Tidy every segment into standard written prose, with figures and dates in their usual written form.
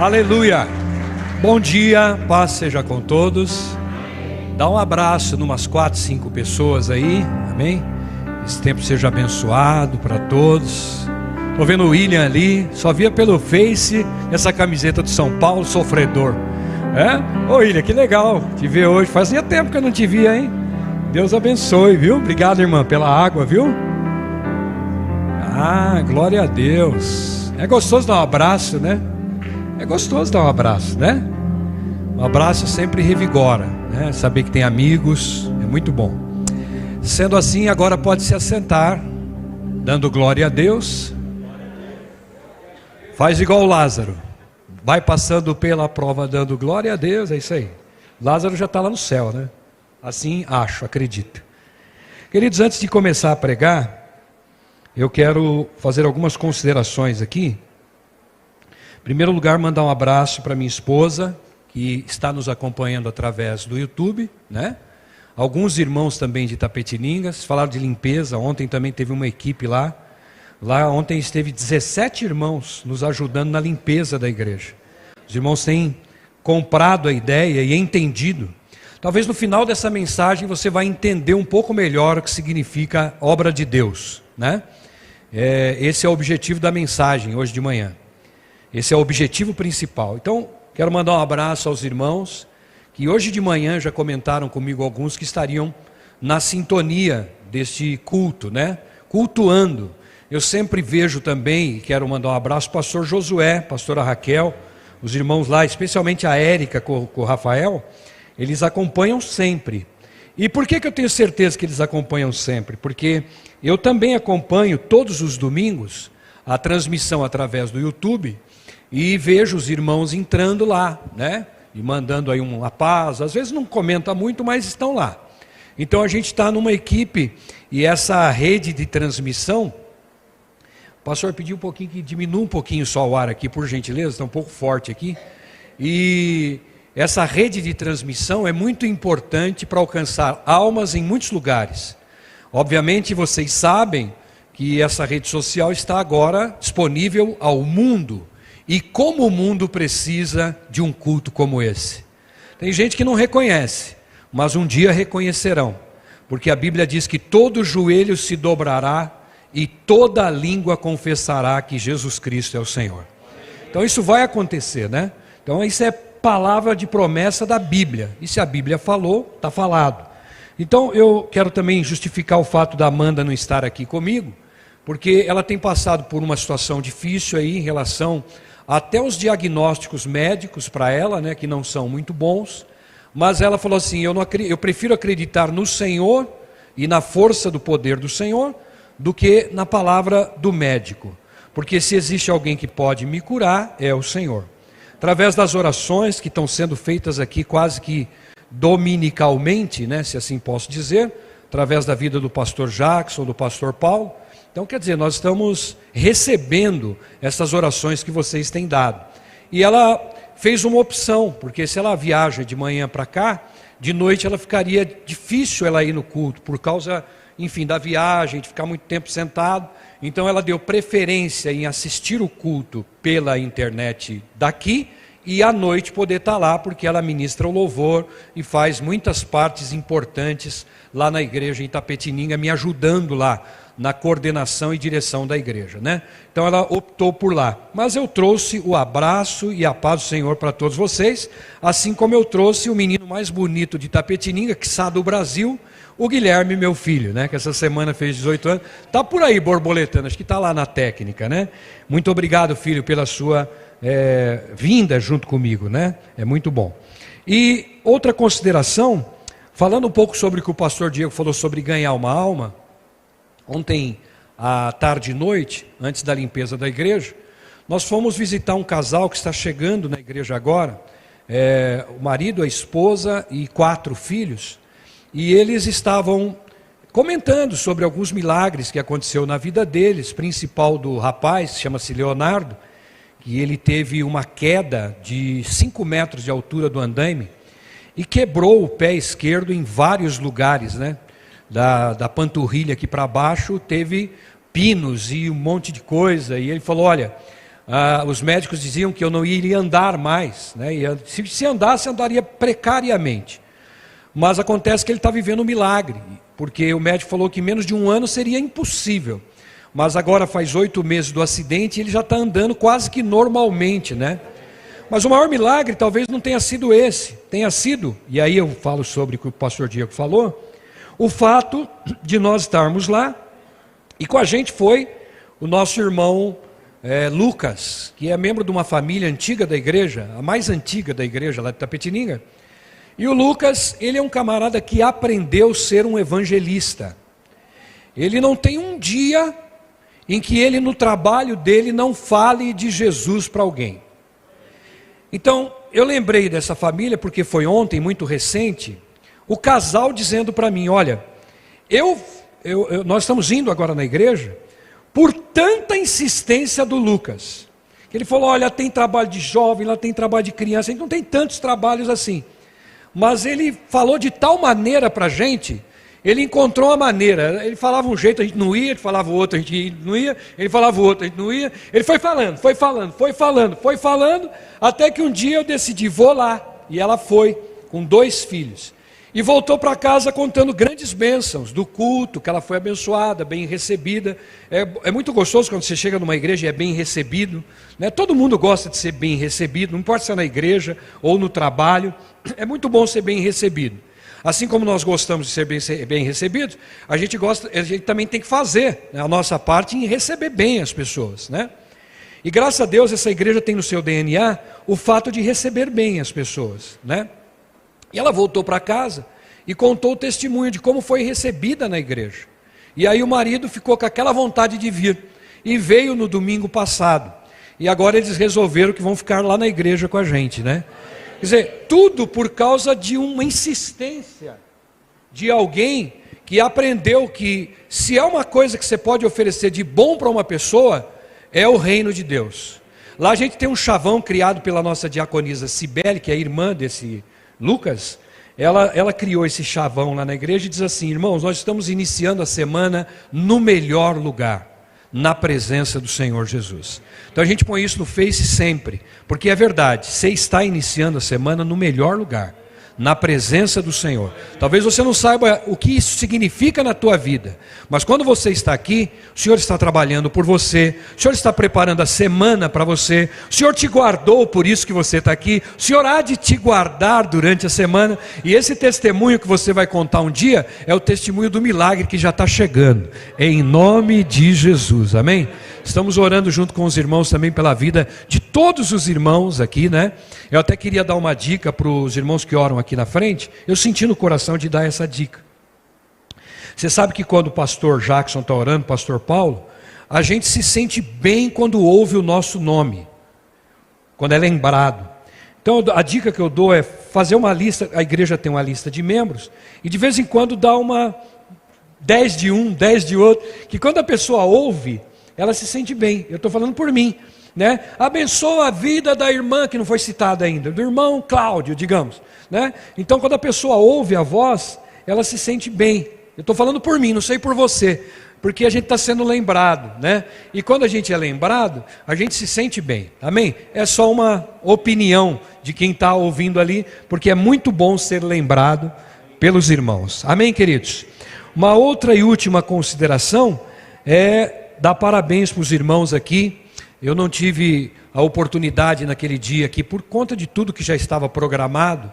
Aleluia! Bom dia, paz seja com todos. Dá um abraço em umas 4, 5 pessoas aí, amém? Esse tempo seja abençoado para todos. Estou vendo o William ali, só via pelo Face essa camiseta do São Paulo, sofredor. Ô William, que legal te ver hoje, fazia tempo que eu não te via, hein? Deus abençoe, viu? Obrigado, irmã, pela água, viu? Glória a Deus. É gostoso dar um abraço, né? É gostoso dar um abraço, né? Um abraço sempre revigora, né? Saber que tem amigos é muito bom. Sendo assim, agora pode se assentar, dando glória a Deus. Faz igual o Lázaro, vai passando pela prova dando glória a Deus, é isso aí. Lázaro já está lá no céu, né? Assim acho, acredito. Queridos, antes de começar a pregar, eu quero fazer algumas considerações aqui. Em primeiro lugar, mandar um abraço para minha esposa, que está nos acompanhando através do YouTube, né? Alguns irmãos também de Itapetiningas, falaram de limpeza, ontem também teve uma equipe lá. Lá ontem esteve 17 irmãos nos ajudando na limpeza da igreja. Os irmãos têm comprado a ideia e entendido. Talvez no final dessa mensagem você vai entender um pouco melhor o que significa obra de Deus, né? Esse é o objetivo da mensagem hoje de manhã. Esse é o objetivo principal. Então, quero mandar um abraço aos irmãos que hoje de manhã já comentaram comigo alguns que estariam na sintonia deste culto, né? Cultuando. Eu sempre vejo também, e quero mandar um abraço ao pastor Josué, pastora Raquel, os irmãos lá, especialmente a Érica com o Rafael, eles acompanham sempre. E por que eu tenho certeza que eles acompanham sempre? Porque eu também acompanho todos os domingos a transmissão através do YouTube e vejo os irmãos entrando lá, né? E mandando aí uma paz, às vezes não comenta muito, mas estão lá. Então a gente está numa equipe e essa rede de transmissão, o pastor pediu um pouquinho que diminua um pouquinho só o ar aqui, por gentileza, está um pouco forte aqui. E essa rede de transmissão é muito importante para alcançar almas em muitos lugares. Obviamente vocês sabem que essa rede social está agora disponível ao mundo. E como o mundo precisa de um culto como esse. Tem gente que não reconhece, mas um dia reconhecerão. Porque a Bíblia diz que todo joelho se dobrará e toda língua confessará que Jesus Cristo é o Senhor. Então isso vai acontecer, né? Então isso é palavra de promessa da Bíblia. E se a Bíblia falou, está falado. Então eu quero também justificar o fato da Amanda não estar aqui comigo, porque ela tem passado por uma situação difícil aí em relação até os diagnósticos médicos para ela, né, que não são muito bons, mas ela falou assim, eu prefiro acreditar no Senhor e na força do poder do Senhor, do que na palavra do médico, porque se existe alguém que pode me curar, é o Senhor. Através das orações que estão sendo feitas aqui quase que dominicalmente, né, se assim posso dizer, através da vida do pastor Jackson, do pastor Paulo. Então, quer dizer, nós estamos recebendo essas orações que vocês têm dado. E ela fez uma opção, porque se ela viaja de manhã para cá, de noite ela ficaria difícil ela ir no culto, por causa, enfim, da viagem, de ficar muito tempo sentado. Então ela deu preferência em assistir o culto pela internet daqui, e à noite poder estar lá, porque ela ministra o louvor e faz muitas partes importantes lá na igreja em Itapetininga, me ajudando lá na coordenação e direção da igreja, né? Então ela optou por lá. Mas eu trouxe o abraço e a paz do Senhor para todos vocês, assim como eu trouxe o menino mais bonito de Itapetininga, que está do Brasil, o Guilherme, meu filho, né? Que essa semana fez 18 anos. Está por aí borboletando, acho que está lá na técnica, né? Muito obrigado, filho, pela sua vinda junto comigo, né? É muito bom. E outra consideração, falando um pouco sobre o que o pastor Diego falou sobre ganhar uma alma. Ontem, à tarde e noite, antes da limpeza da igreja, nós fomos visitar um casal que está chegando na igreja agora, o marido, a esposa e 4 filhos, e eles estavam comentando sobre alguns milagres que aconteceu na vida deles, principal do rapaz, chama-se Leonardo, que ele teve uma queda de 5 metros de altura do andaime, e quebrou o pé esquerdo em vários lugares, né? Da panturrilha aqui para baixo, teve pinos e um monte de coisa, e ele falou, olha, os médicos diziam que eu não iria andar mais, né? Se andasse, andaria precariamente. Mas acontece que ele está vivendo um milagre, porque o médico falou que em menos de um ano seria impossível. Mas agora faz 8 meses do acidente e ele já está andando quase que normalmente, né? Mas o maior milagre talvez não tenha sido esse, tenha sido, e aí eu falo sobre o que o pastor Diego falou, o fato de nós estarmos lá, e com a gente foi o nosso irmão Lucas, que é membro de uma família antiga da igreja, a mais antiga da igreja lá de Itapetininga. E o Lucas, ele é um camarada que aprendeu a ser um evangelista. Ele não tem um dia em que ele no trabalho dele não fale de Jesus para alguém. Então, eu lembrei dessa família porque foi ontem, muito recente, o casal dizendo para mim, olha, nós estamos indo agora na igreja por tanta insistência do Lucas. Ele falou, olha, tem trabalho de jovem, lá tem trabalho de criança, a gente não tem tantos trabalhos assim. Mas ele falou de tal maneira para a gente, ele encontrou uma maneira, ele falava um jeito, a gente não ia, ele falava o outro, a gente não ia, ele falava o outro, a gente não ia, ele foi falando, até que um dia eu decidi, vou lá, e ela foi, com 2 filhos, e voltou para casa contando grandes bênçãos do culto, que ela foi abençoada, bem recebida. É muito gostoso quando você chega numa igreja e é bem recebido, né? Todo mundo gosta de ser bem recebido, não importa se é na igreja ou no trabalho, é muito bom ser bem recebido. Assim como nós gostamos de ser bem recebidos, a gente também tem que fazer, né, a nossa parte em receber bem as pessoas, né? E graças a Deus essa igreja tem no seu DNA o fato de receber bem as pessoas, né? E ela voltou para casa e contou o testemunho de como foi recebida na igreja. E aí o marido ficou com aquela vontade de vir, e veio no domingo passado. E agora eles resolveram que vão ficar lá na igreja com a gente, né? Quer dizer, tudo por causa de uma insistência de alguém que aprendeu que se é uma coisa que você pode oferecer de bom para uma pessoa, é o reino de Deus. Lá a gente tem um chavão criado pela nossa diaconisa Cibele, que é irmã desse Lucas. Ela criou esse chavão lá na igreja e diz assim, irmãos, nós estamos iniciando a semana no melhor lugar, na presença do Senhor Jesus. Então a gente põe isso no Face sempre, porque é verdade, você está iniciando a semana no melhor lugar, na presença do Senhor. Talvez você não saiba o que isso significa na tua vida, mas quando você está aqui, o Senhor está trabalhando por você, o Senhor está preparando a semana para você, o Senhor te guardou, por isso que você está aqui, o Senhor há de te guardar durante a semana, e esse testemunho que você vai contar um dia, é o testemunho do milagre que já está chegando, em nome de Jesus, amém? Estamos orando junto com os irmãos também pela vida de todos os irmãos aqui, né? Eu até queria dar uma dica para os irmãos que oram aqui na frente. Eu senti no coração de dar essa dica. Você sabe que quando o pastor Jackson está orando, o pastor Paulo, a gente se sente bem quando ouve o nosso nome, quando é lembrado. Então a dica que eu dou é fazer uma lista, a igreja tem uma lista de membros, e de vez em quando dá uma 10 de um, 10 de outro, que quando a pessoa ouve, ela se sente bem. Eu estou falando por mim, né? Abençoa a vida da irmã que não foi citada ainda, do irmão Cláudio, digamos, né? Então quando a pessoa ouve a voz, ela se sente bem. Eu estou falando por mim, não sei por você, porque a gente está sendo lembrado, né? E quando a gente é lembrado, a gente se sente bem, amém? É só uma opinião de quem está ouvindo ali, porque é muito bom ser lembrado pelos irmãos, amém, queridos? Uma outra e última consideração é dar parabéns para os irmãos aqui. Eu não tive a oportunidade naquele dia aqui, por conta de tudo que já estava programado,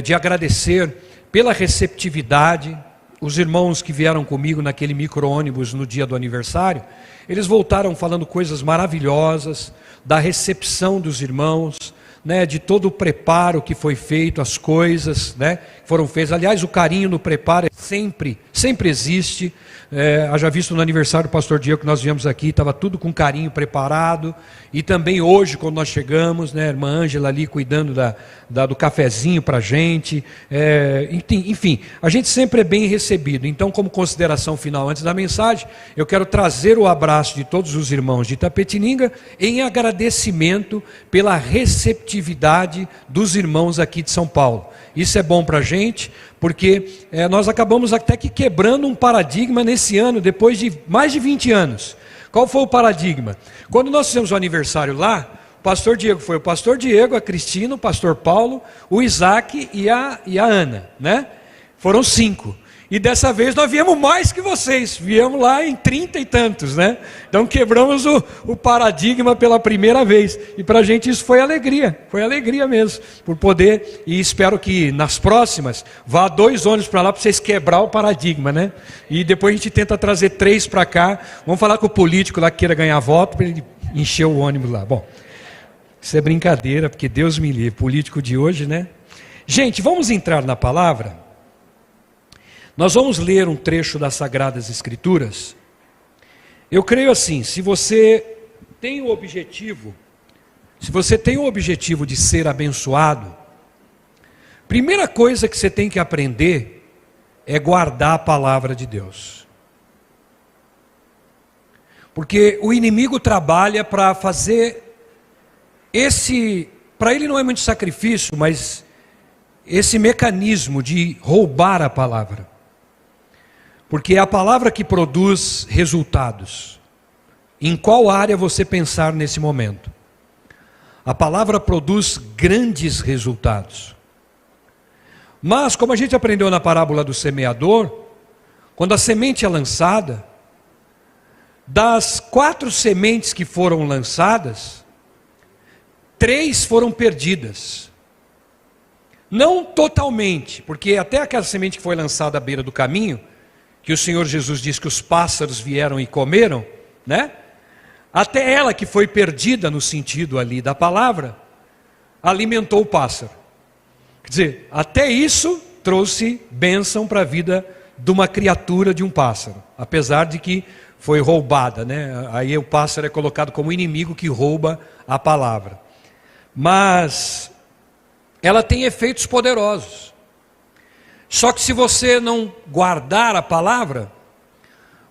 de agradecer pela receptividade. Os irmãos que vieram comigo naquele micro-ônibus no dia do aniversário, eles voltaram falando coisas maravilhosas, da recepção dos irmãos, né, de todo o preparo que foi feito, as coisas, né, que foram feitas. Aliás, o carinho no preparo sempre existe. Haja visto no aniversário do pastor Diego que nós viemos aqui, estava tudo com carinho preparado, e também hoje quando nós chegamos, né, a irmã Ângela ali cuidando do cafezinho para a gente, enfim, a gente sempre é bem recebido. Então, como consideração final antes da mensagem, eu quero trazer o abraço de todos os irmãos de Itapetininga em agradecimento pela receptividade dos irmãos aqui de São Paulo. Isso é bom para a gente, porque nós acabamos até que quebrando um paradigma nesse ano, depois de mais de 20 anos. Qual foi o paradigma? Quando nós fizemos o aniversário lá, o pastor Diego foi o pastor Diego, a Cristina, o pastor Paulo, o Isaac e a Ana, né? Foram 5. E dessa vez nós viemos mais que vocês, viemos lá em 30 e tantos, né? Então quebramos o paradigma pela primeira vez. E para a gente isso foi alegria mesmo, por poder, e espero que nas próximas, vá 2 ônibus para lá para vocês quebrar o paradigma, né? E depois a gente tenta trazer 3 para cá, vamos falar com o político lá que queira ganhar voto, para ele encher o ônibus lá. Bom, isso é brincadeira, porque Deus me livre, político de hoje, né? Gente, vamos entrar na palavra. Nós vamos ler um trecho das Sagradas Escrituras. Eu creio assim, se você tem o objetivo de ser abençoado, primeira coisa que você tem que aprender é guardar a palavra de Deus. Porque o inimigo trabalha para fazer para ele não é muito sacrifício, mas esse mecanismo de roubar a palavra. Porque é a palavra que produz resultados. Em qual área você pensar nesse momento? A palavra produz grandes resultados. Mas, como a gente aprendeu na parábola do semeador, quando a semente é lançada, das 4 sementes que foram lançadas, 3 foram perdidas. Não totalmente, porque até aquela semente que foi lançada à beira do caminho, que o Senhor Jesus diz que os pássaros vieram e comeram, né? Até ela que foi perdida no sentido ali da palavra, alimentou o pássaro. Quer dizer, até isso trouxe bênção para a vida de uma criatura, de um pássaro, apesar de que foi roubada, né? Aí o pássaro é colocado como inimigo que rouba a palavra. Mas ela tem efeitos poderosos. Só que se você não guardar a palavra,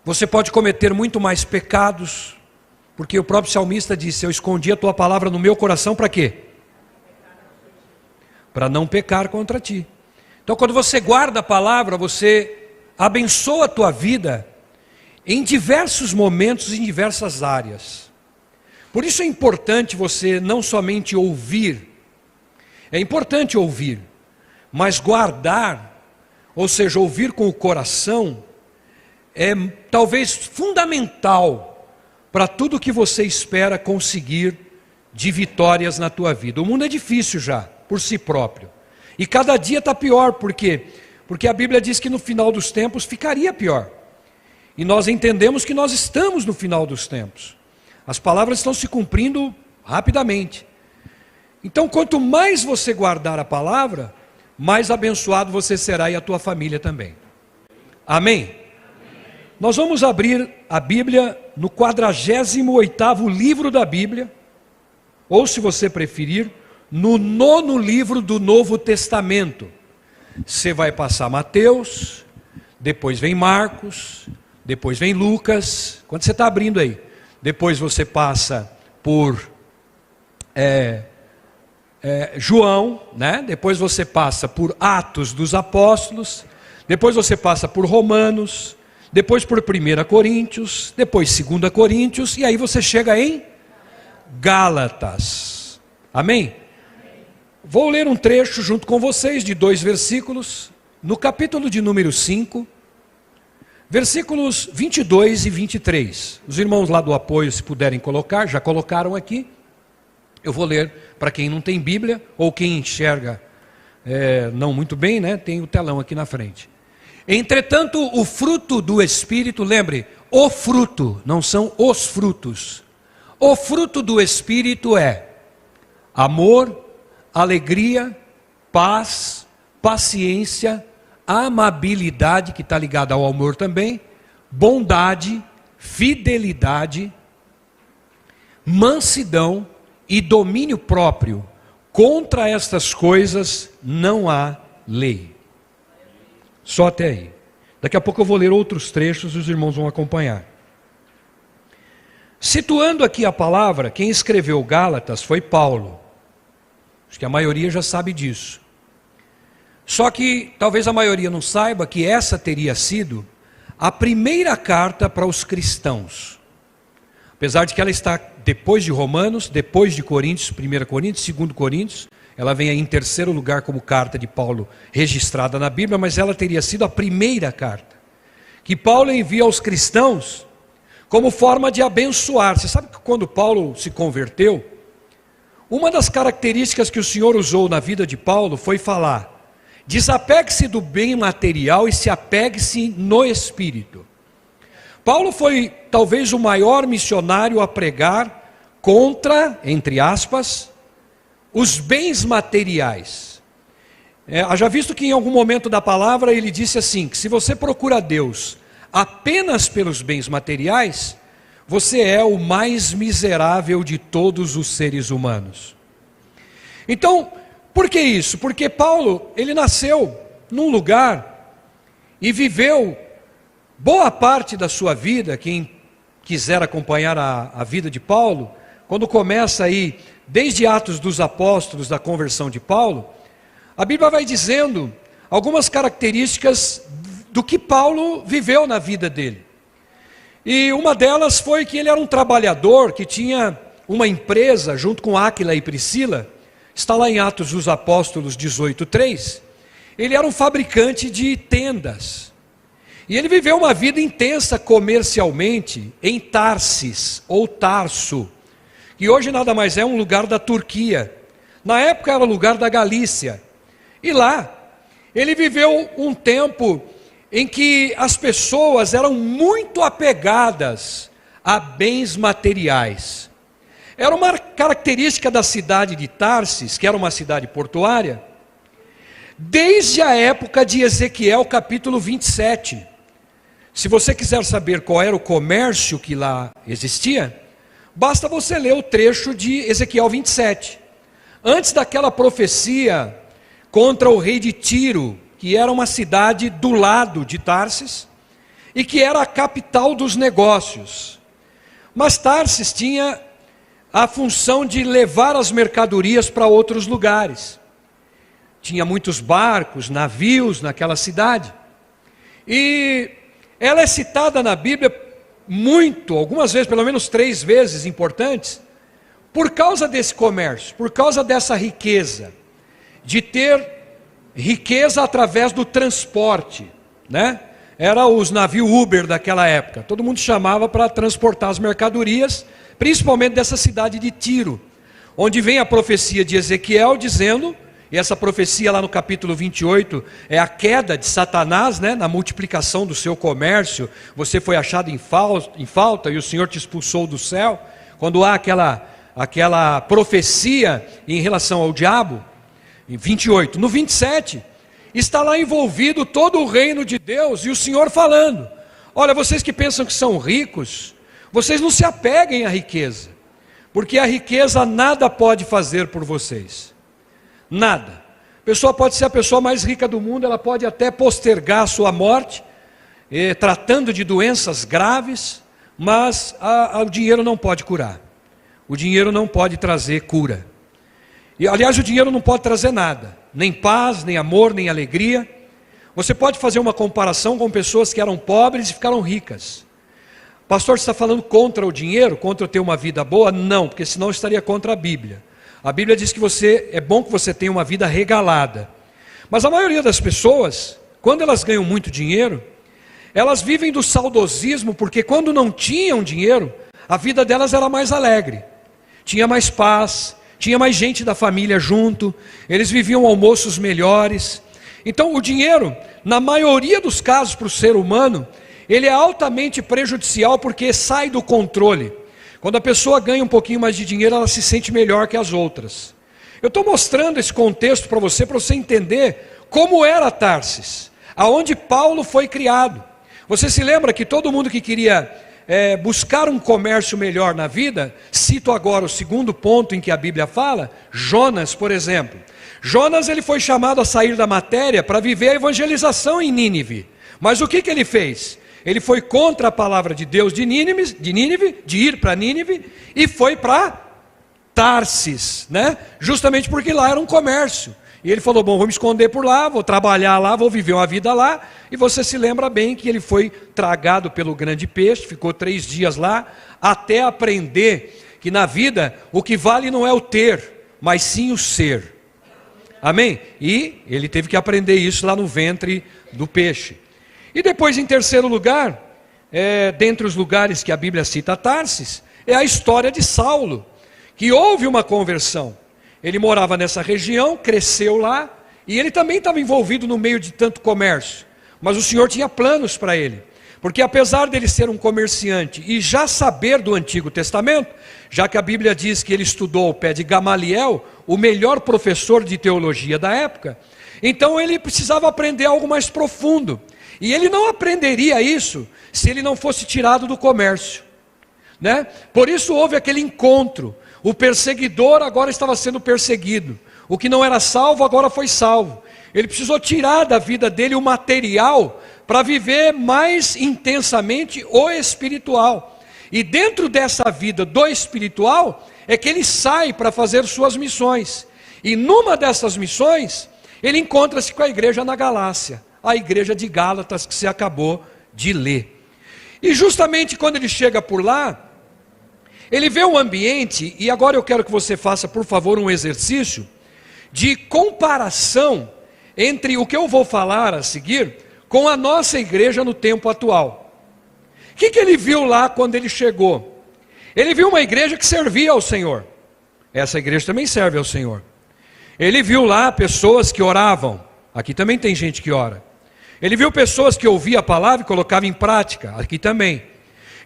você pode cometer muito mais pecados, porque o próprio salmista disse: eu escondi a tua palavra no meu coração para quê? Para não pecar contra ti. Então quando você guarda a palavra, você abençoa a tua vida em diversos momentos, em diversas áreas. Por isso é importante você não somente ouvir, é importante ouvir, mas guardar, ou seja, ouvir com o coração, é talvez fundamental para tudo que você espera conseguir de vitórias na tua vida. O mundo é difícil já, por si próprio. E cada dia está pior, por quê? Porque a Bíblia diz que no final dos tempos ficaria pior. E nós entendemos que nós estamos no final dos tempos. As palavras estão se cumprindo rapidamente. Então, quanto mais você guardar a palavra, mais abençoado você será e a tua família também. Amém? Nós vamos abrir a Bíblia no 48º livro da Bíblia, ou se você preferir, no 9º livro do Novo Testamento. Você vai passar Mateus, depois vem Marcos, depois vem Lucas. Quando você está abrindo aí, depois você passa por João, né? Depois você passa por Atos dos Apóstolos, depois você passa por Romanos, depois por 1 Coríntios, depois 2 Coríntios, e aí você chega em Gálatas. Amém? Vou ler um trecho junto com vocês de 2 versículos, no capítulo de número 5, versículos 22 e 23. Os irmãos lá do apoio, se puderem colocar, já colocaram aqui. Eu vou ler para quem não tem Bíblia, ou quem enxerga não muito bem, né? Tem o telão aqui na frente. Entretanto, o fruto do Espírito, lembre, o fruto, não são os frutos. O fruto do Espírito é amor, alegria, paz, paciência, amabilidade, que está ligada ao amor também, bondade, fidelidade, mansidão e domínio próprio. Contra estas coisas não há lei. Só até aí. Daqui a pouco eu vou ler outros trechos e os irmãos vão acompanhar. Situando aqui a palavra, quem escreveu Gálatas foi Paulo. Acho que a maioria já sabe disso. Só que talvez a maioria não saiba que essa teria sido a primeira carta para os cristãos. Apesar de que ela está depois de Romanos, depois de Coríntios, 1 Coríntios, 2 Coríntios, ela vem aí em terceiro lugar como carta de Paulo registrada na Bíblia, mas ela teria sido a primeira carta que Paulo envia aos cristãos como forma de abençoar. Você sabe que quando Paulo se converteu, uma das características que o Senhor usou na vida de Paulo foi falar: desapegue-se do bem material e se apegue-se no Espírito. Paulo foi talvez o maior missionário a pregar contra, entre aspas, os bens materiais. Haja visto que em algum momento da palavra ele disse assim, que se você procura Deus apenas pelos bens materiais, você é o mais miserável de todos os seres humanos. Então, por que isso? Porque Paulo, ele nasceu num lugar e viveu boa parte da sua vida. Quem quiser acompanhar a vida de Paulo, quando começa aí, desde Atos dos Apóstolos, da conversão de Paulo, a Bíblia vai dizendo algumas características do que Paulo viveu na vida dele. E uma delas foi que ele era um trabalhador que tinha uma empresa junto com Áquila e Priscila. Está lá em Atos dos Apóstolos 18:3. Ele era um fabricante de tendas. E ele viveu uma vida intensa comercialmente em Tarsis, ou Tarso, que hoje nada mais é um lugar da Turquia. Na época era o lugar da Galícia. E lá, ele viveu um tempo em que as pessoas eram muito apegadas a bens materiais. Era uma característica da cidade de Tarsis, que era uma cidade portuária, desde a época de Ezequiel capítulo 27. Se você quiser saber qual era o comércio que lá existia, basta você ler o trecho de Ezequiel 27. Antes daquela profecia contra o rei de Tiro, que era uma cidade do lado de Tarsis, e que era a capital dos negócios. Mas Tarsis tinha a função de levar as mercadorias para outros lugares. Tinha muitos barcos, navios naquela cidade. E ela é citada na Bíblia muito, algumas vezes, pelo menos 3 vezes importantes, por causa desse comércio, por causa dessa riqueza, de ter riqueza através do transporte, né? Era os navios Uber daquela época, todo mundo chamava para transportar as mercadorias, principalmente dessa cidade de Tiro, onde vem a profecia de Ezequiel dizendo, e essa profecia lá no capítulo 28, é a queda de Satanás, né? Na multiplicação do seu comércio, você foi achado em falta e o Senhor te expulsou do céu, quando há aquela profecia em relação ao diabo, em 28, no 27, está lá envolvido todo o reino de Deus, e o Senhor falando, olha, vocês que pensam que são ricos, vocês não se apeguem à riqueza, porque a riqueza nada pode fazer por vocês, nada. A pessoa pode ser a pessoa mais rica do mundo, ela pode até postergar a sua morte, tratando de doenças graves, mas o dinheiro não pode curar, o dinheiro não pode trazer cura. E, aliás, o dinheiro não pode trazer nada, nem paz, nem amor, nem alegria. Você pode fazer uma comparação com pessoas que eram pobres e ficaram ricas. Pastor, você está falando contra o dinheiro, contra ter uma vida boa? Não, porque senão estaria contra a Bíblia. A Bíblia diz que é bom que você tenha uma vida regalada. Mas a maioria das pessoas, quando elas ganham muito dinheiro, elas vivem do saudosismo, porque quando não tinham dinheiro, a vida delas era mais alegre, tinha mais paz, tinha mais gente da família junto, eles viviam almoços melhores. Então o dinheiro, na maioria dos casos para o ser humano, ele é altamente prejudicial porque sai do controle. Quando a pessoa ganha um pouquinho mais de dinheiro, ela se sente melhor que as outras. Eu estou mostrando esse contexto para você entender como era Tarsis, aonde Paulo foi criado. Você se lembra que todo mundo que queria buscar um comércio melhor na vida, cito agora o segundo ponto em que a Bíblia fala, Jonas, por exemplo. Jonas, ele foi chamado a sair da matéria para viver a evangelização em Nínive. Mas o que ele fez? Ele foi contra a palavra de Deus de Nínive, de ir para Nínive, e foi para Tarsis, né? Justamente porque lá era um comércio. E ele falou, bom, vou me esconder por lá, vou trabalhar lá, vou viver uma vida lá. E você se lembra bem que ele foi tragado pelo grande peixe, ficou 3 dias lá, até aprender que na vida o que vale não é o ter, mas sim o ser. Amém? E ele teve que aprender isso lá no ventre do peixe. E depois, em terceiro lugar, dentre os lugares que a Bíblia cita Tarsis, é a história de Saulo, que houve uma conversão. Ele morava nessa região, cresceu lá, e ele também estava envolvido no meio de tanto comércio. Mas o Senhor tinha planos para ele, porque apesar dele ser um comerciante e já saber do Antigo Testamento, já que a Bíblia diz que ele estudou ao pé de Gamaliel, o melhor professor de teologia da época, então ele precisava aprender algo mais profundo. E ele não aprenderia isso se ele não fosse tirado do comércio, né? Por isso houve aquele encontro. O perseguidor agora estava sendo perseguido. O que não era salvo agora foi salvo. Ele precisou tirar da vida dele o material para viver mais intensamente o espiritual. E dentro dessa vida do espiritual é que ele sai para fazer suas missões. E numa dessas missões, ele encontra-se com a igreja na Galácia, a igreja de Gálatas que você acabou de ler. E justamente quando ele chega por lá, ele vê o ambiente, e agora eu quero que você faça, por favor, um exercício de comparação entre o que eu vou falar a seguir com a nossa igreja no tempo atual. O que ele viu lá quando ele chegou? Ele viu uma igreja que servia ao Senhor. Essa igreja também serve ao Senhor. Ele viu lá pessoas que oravam. Aqui também tem gente que ora. Ele viu pessoas que ouviam a palavra e colocavam em prática. Aqui também.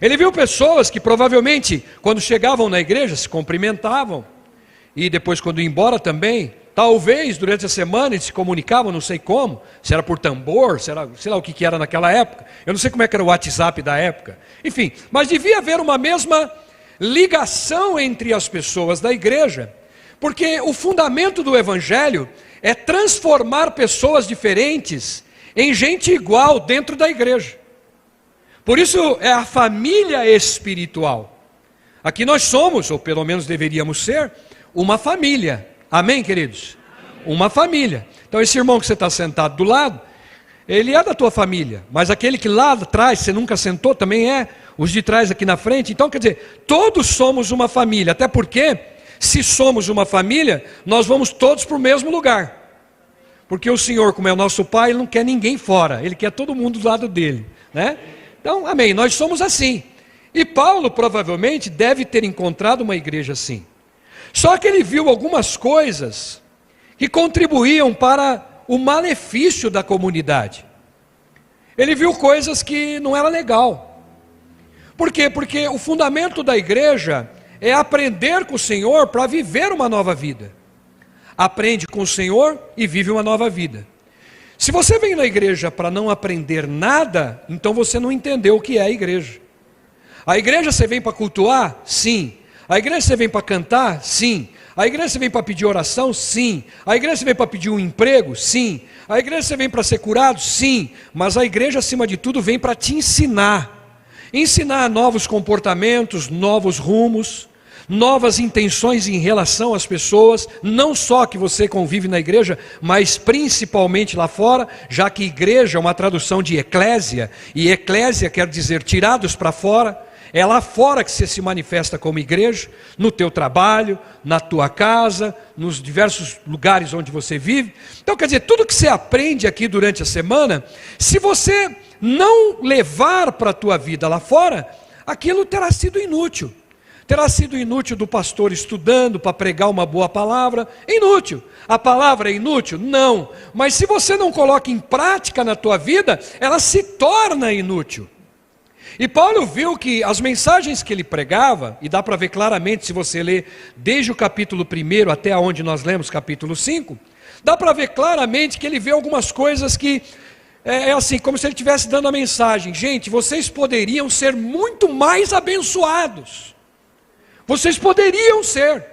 Ele viu pessoas que provavelmente, quando chegavam na igreja, se cumprimentavam. E depois, quando iam embora também, talvez durante a semana eles se comunicavam, não sei como, se era por tambor, se era, sei lá o que era naquela época. Eu não sei como é que era o WhatsApp da época. Enfim, mas devia haver uma mesma ligação entre as pessoas da igreja, porque o fundamento do evangelho é transformar pessoas diferentes em gente igual dentro da igreja. Por isso é a família espiritual. Aqui nós somos, ou pelo menos deveríamos ser, uma família. Amém, queridos? Uma família. Então esse irmão que você está sentado do lado, ele é da tua família. Mas aquele que lá atrás você nunca sentou também é. Os de trás aqui na frente. Então quer dizer, todos somos uma família. Até porque, se somos uma família, nós vamos todos para o mesmo lugar. Porque o Senhor, como é o nosso Pai, Ele não quer ninguém fora. Ele quer todo mundo do lado dele, né? Então, amém, nós somos assim. E Paulo provavelmente deve ter encontrado uma igreja assim. Só que ele viu algumas coisas que contribuíam para o malefício da comunidade. Ele viu coisas que não era legal. Por quê? Porque o fundamento da igreja é aprender com o Senhor para viver uma nova vida. Aprende com o Senhor e vive uma nova vida. Se você vem na igreja para não aprender nada, então você não entendeu o que é a igreja. A igreja você vem para cultuar? Sim. A igreja você vem para cantar? Sim. A igreja você vem para pedir oração? Sim. A igreja você vem para pedir um emprego? Sim. A igreja você vem para ser curado? Sim. Mas a igreja, acima de tudo, vem para te ensinar. Ensinar novos comportamentos, novos rumos, novas intenções em relação às pessoas, não só que você convive na igreja, mas principalmente lá fora, já que igreja é uma tradução de eclésia, e eclésia quer dizer tirados para fora. É lá fora que você se manifesta como igreja, no teu trabalho, na tua casa, nos diversos lugares onde você vive. Então quer dizer, tudo que você aprende aqui durante a semana, se você não levar para a tua vida lá fora, aquilo terá sido inútil. Terá sido inútil do pastor estudando para pregar uma boa palavra? Inútil. A palavra é inútil? Não. Mas se você não coloca em prática na tua vida, ela se torna inútil. E Paulo viu que as mensagens que ele pregava, e dá para ver claramente se você ler desde o capítulo 1 até onde nós lemos capítulo 5, dá para ver claramente que ele vê algumas coisas que é assim, como se ele estivesse dando a mensagem: gente, vocês poderiam ser muito mais abençoados. Vocês poderiam ser,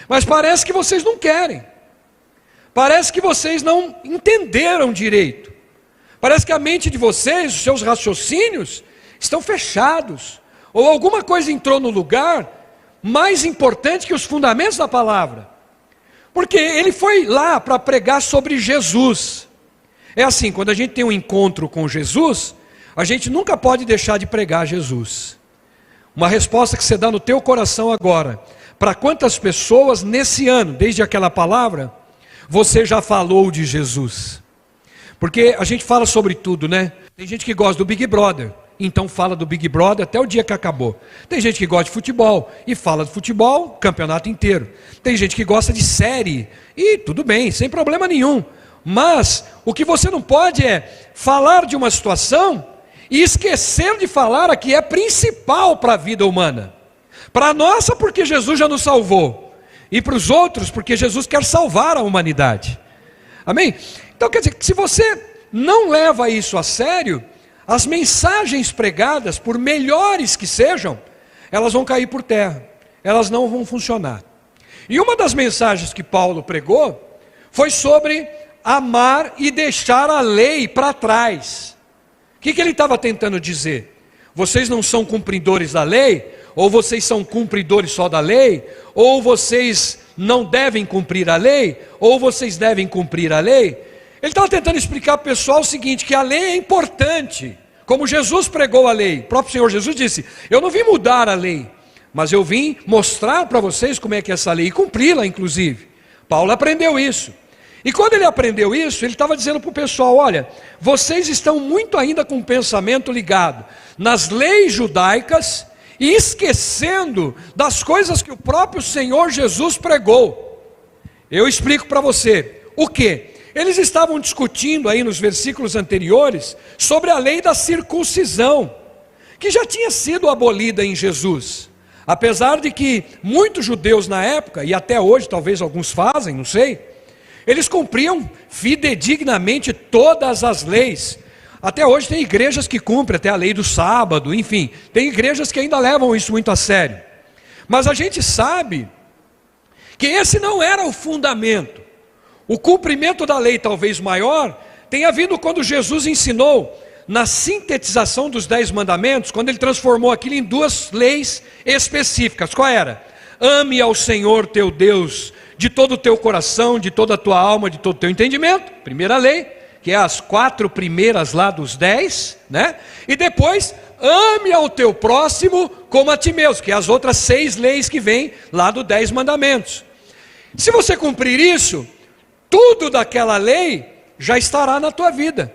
mas parece que vocês não querem. Parece que vocês não entenderam direito. Parece que a mente de vocês, os seus raciocínios, estão fechados. Ou alguma coisa entrou no lugar mais importante que os fundamentos da palavra. Porque ele foi lá para pregar sobre Jesus. É assim, quando a gente tem um encontro com Jesus, a gente nunca pode deixar de pregar Jesus. Uma resposta que você dá no teu coração agora: para quantas pessoas nesse ano, desde aquela palavra, você já falou de Jesus? Porque a gente fala sobre tudo, né? Tem gente que gosta do Big Brother, então fala do Big Brother até o dia que acabou. Tem gente que gosta de futebol e fala de futebol o campeonato inteiro. Tem gente que gosta de série e tudo bem, sem problema nenhum. Mas o que você não pode é falar de uma situação e esquecer de falar a que é principal para a vida humana. Para a nossa, porque Jesus já nos salvou, e para os outros, porque Jesus quer salvar a humanidade. Amém? Então quer dizer, se você não leva isso a sério, as mensagens pregadas, por melhores que sejam, elas vão cair por terra, elas não vão funcionar. E uma das mensagens que Paulo pregou foi sobre amar e deixar a lei para trás. O que ele estava tentando dizer? Vocês não são cumpridores da lei? Ou vocês são cumpridores só da lei? Ou vocês não devem cumprir a lei? Ou vocês devem cumprir a lei? Ele estava tentando explicar para o pessoal o seguinte, que a lei é importante. Como Jesus pregou a lei, o próprio Senhor Jesus disse: eu não vim mudar a lei, mas eu vim mostrar para vocês como é que é essa lei, e cumpri-la inclusive. Paulo aprendeu isso. E quando ele aprendeu isso, ele estava dizendo para o pessoal: olha, vocês estão muito ainda com o pensamento ligado nas leis judaicas e esquecendo das coisas que o próprio Senhor Jesus pregou. Eu explico para você. O que? Eles estavam discutindo aí nos versículos anteriores sobre a lei da circuncisão, que já tinha sido abolida em Jesus. Apesar de que muitos judeus na época, e até hoje talvez alguns fazem, não sei, eles cumpriam fidedignamente todas as leis. Até hoje tem igrejas que cumprem até a lei do sábado, enfim, tem igrejas que ainda levam isso muito a sério. Mas a gente sabe que esse não era o fundamento. O cumprimento da lei talvez maior tenha vindo quando Jesus ensinou na sintetização dos 10 mandamentos, quando ele transformou aquilo em 2 leis específicas. Qual era? Ame ao Senhor teu Deus de todo o teu coração, de toda a tua alma, de todo o teu entendimento. Primeira lei, que é as 4 primeiras lá dos 10, né? E depois, ame ao teu próximo como a ti mesmo, que é as outras 6 leis que vêm lá dos 10 mandamentos. Se você cumprir isso, tudo daquela lei já estará na tua vida,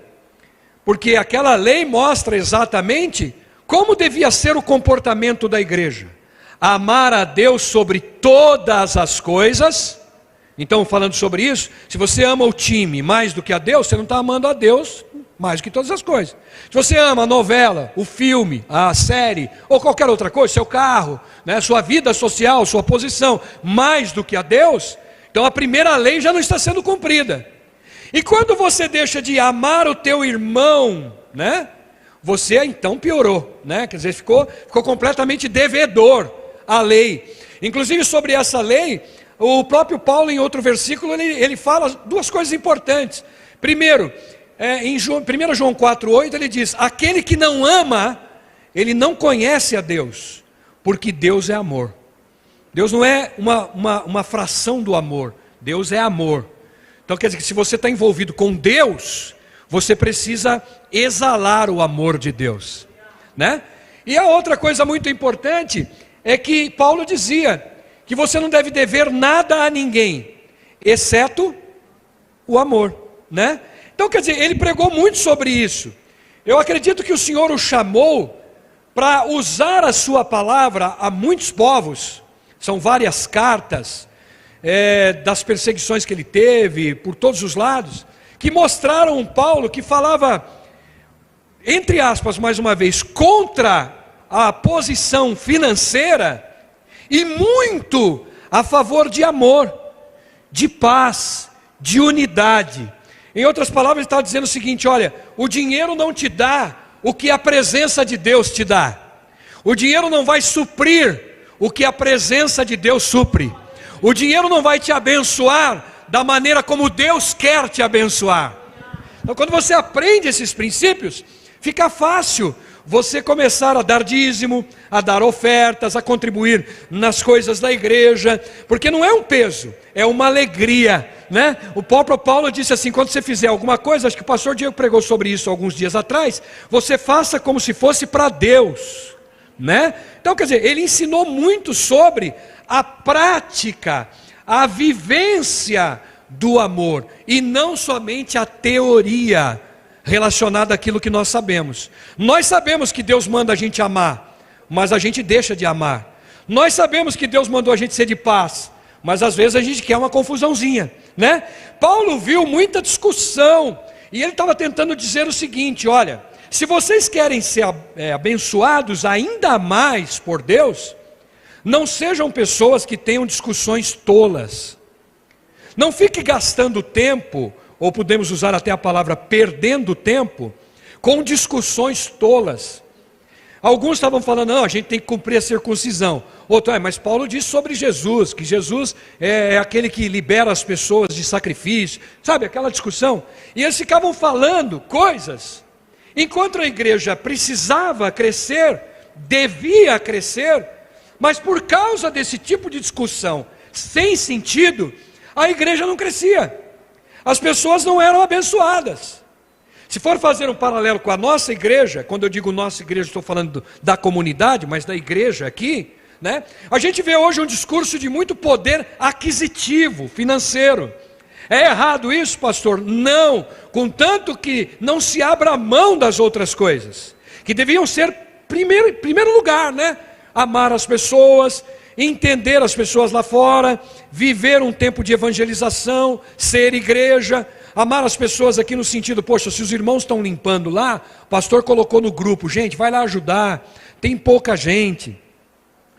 porque aquela lei mostra exatamente como devia ser o comportamento da igreja: amar a Deus sobre todas as coisas. Então, falando sobre isso, se você ama o time mais do que a Deus, você não está amando a Deus mais do que todas as coisas. Se você ama a novela, o filme, a série, ou qualquer outra coisa, seu carro, né, sua vida social, sua posição, mais do que a Deus, então a primeira lei já não está sendo cumprida. E quando você deixa de amar o teu irmão, né, você então piorou, né? Quer dizer, ficou completamente devedor à lei. Inclusive sobre essa lei, o próprio Paulo em outro versículo, ele fala 2 coisas importantes. Primeiro, em 1 João 4,8 ele diz: aquele que não ama, ele não conhece a Deus, porque Deus é amor. Deus não é uma fração do amor, Deus é amor. Então quer dizer que se você está envolvido com Deus, você precisa exalar o amor de Deus, né? E a outra coisa muito importante é que Paulo dizia que você não deve dever nada a ninguém, exceto o amor, né? Então quer dizer, ele pregou muito sobre isso. Eu acredito que o Senhor o chamou para usar a sua palavra a muitos povos. São várias cartas das perseguições que ele teve por todos os lados, que mostraram Paulo que falava, entre aspas, mais uma vez, contra a posição financeira e muito a favor de amor, de paz, de unidade. Em outras palavras, ele está dizendo o seguinte: olha, o dinheiro não te dá o que a presença de Deus te dá. O dinheiro não vai suprir o que a presença de Deus supre. O dinheiro não vai te abençoar da maneira como Deus quer te abençoar. Então quando você aprende esses princípios, fica fácil você começar a dar dízimo, a dar ofertas, a contribuir nas coisas da igreja, porque não é um peso, é uma alegria, né? O próprio Paulo disse assim: quando você fizer alguma coisa, acho que o pastor Diego pregou sobre isso alguns dias atrás, você faça como se fosse para Deus, né? Então, quer dizer, ele ensinou muito sobre a prática, a vivência do amor, e não somente a teoria relacionada àquilo que nós sabemos. Nós sabemos que Deus manda a gente amar, mas a gente deixa de amar. Nós sabemos que Deus mandou a gente ser de paz, mas às vezes a gente quer uma confusãozinha, né? Paulo viu muita discussão, e ele estava tentando dizer o seguinte: olha, se vocês querem ser abençoados ainda mais por Deus, não sejam pessoas que tenham discussões tolas. Não fique gastando tempo, ou podemos usar até a palavra perdendo tempo, com discussões tolas. Alguns estavam falando: não, a gente tem que cumprir a circuncisão. Outro: mas Paulo diz sobre Jesus, que Jesus é aquele que libera as pessoas de sacrifício. Sabe, aquela discussão. E eles ficavam falando coisas, enquanto a igreja precisava crescer, devia crescer, mas por causa desse tipo de discussão sem sentido, a igreja não crescia. As pessoas não eram abençoadas. Se for fazer um paralelo com a nossa igreja, quando eu digo nossa igreja, estou falando da comunidade, mas da igreja aqui, né? A gente vê hoje um discurso de muito poder aquisitivo, financeiro. É errado isso, pastor? Não, contanto que não se abra mão das outras coisas, que deviam ser primeiro lugar, né? Amar as pessoas, entender as pessoas lá fora, viver um tempo de evangelização, ser igreja, amar as pessoas aqui no sentido: poxa, se os irmãos estão limpando lá, o pastor colocou no grupo, gente, vai lá ajudar, tem pouca gente.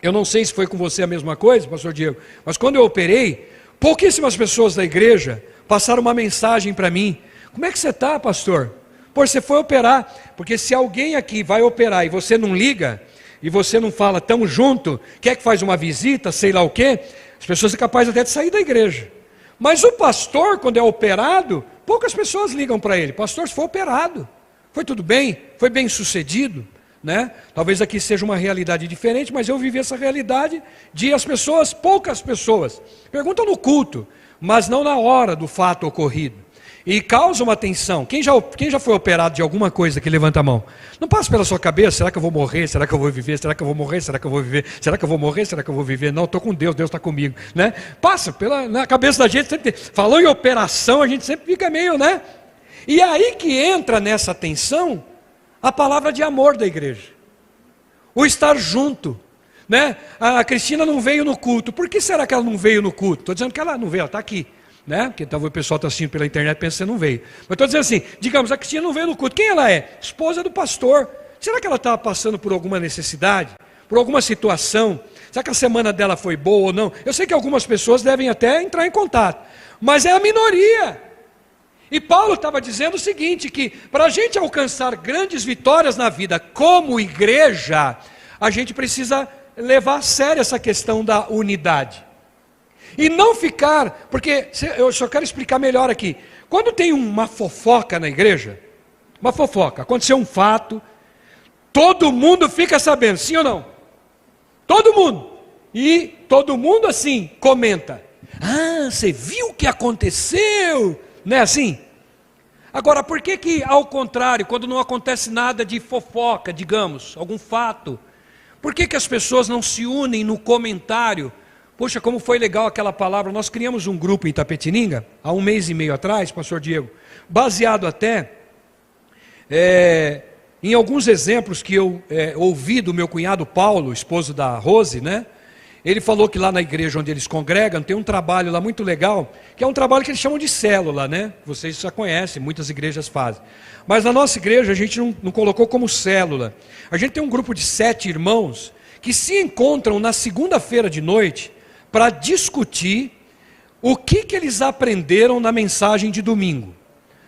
Eu não sei se foi com você a mesma coisa, pastor Diego, mas quando eu operei, pouquíssimas pessoas da igreja passaram uma mensagem para mim: como é que você está, pastor? Pô, você foi operar. Porque se alguém aqui vai operar e você não liga, e você não fala, estamos junto, quer que faz uma visita, sei lá o quê, as pessoas são capazes até de sair da igreja. Mas o pastor, quando é operado, poucas pessoas ligam para ele: pastor, se foi operado, foi tudo bem? Foi bem sucedido? Né? Talvez aqui seja uma realidade diferente, mas eu vivi essa realidade de as pessoas, poucas pessoas, perguntam no culto, mas não na hora do fato ocorrido. E causa uma tensão. Quem já foi operado de alguma coisa, que levanta a mão? Não passa pela sua cabeça: será que eu vou morrer? Será que eu vou viver? Será que eu vou morrer? Será que eu vou viver? Será que eu vou morrer? Será que eu vou viver? Não, estou com Deus, Deus está comigo, né? Passa na cabeça da gente, sempre falou em operação, a gente sempre fica meio, né? E aí que entra nessa tensão a palavra de amor da igreja, o estar junto, né? A Cristina não veio no culto. Por que será que ela não veio no culto? Estou dizendo que ela não veio, ela está aqui, né? Porque talvez o pessoal está assistindo pela internet e pensa que você não veio. Mas estou dizendo assim, digamos, a Cristina não veio no culto. Quem ela é? Esposa do pastor. Será que ela estava passando por alguma necessidade? Por alguma situação? Será que a semana dela foi boa ou não? Eu sei que algumas pessoas devem até entrar em contato, mas é a minoria. E Paulo estava dizendo o seguinte, que para a gente alcançar grandes vitórias na vida como igreja, a gente precisa levar a sério essa questão da unidade. E não ficar, porque eu só quero explicar melhor aqui. Quando tem uma fofoca na igreja, uma fofoca, aconteceu um fato, todo mundo fica sabendo, sim ou não? Todo mundo. E todo mundo assim comenta: ah, você viu o que aconteceu? Não é assim? Agora, por que ao contrário, quando não acontece nada de fofoca, digamos, algum fato, por que as pessoas não se unem no comentário? Poxa, como foi legal aquela palavra. Nós criamos um grupo em Itapetininga, há 1 mês e meio atrás, pastor Diego, baseado até em alguns exemplos que eu ouvi do meu cunhado Paulo, esposo da Rose, né? Ele falou que lá na igreja onde eles congregam, tem um trabalho lá muito legal, que é um trabalho que eles chamam de célula, né? Vocês já conhecem, muitas igrejas fazem. Mas na nossa igreja a gente não colocou como célula. A gente tem um grupo de 7 irmãos que se encontram na segunda-feira de noite para discutir o que eles aprenderam na mensagem de domingo,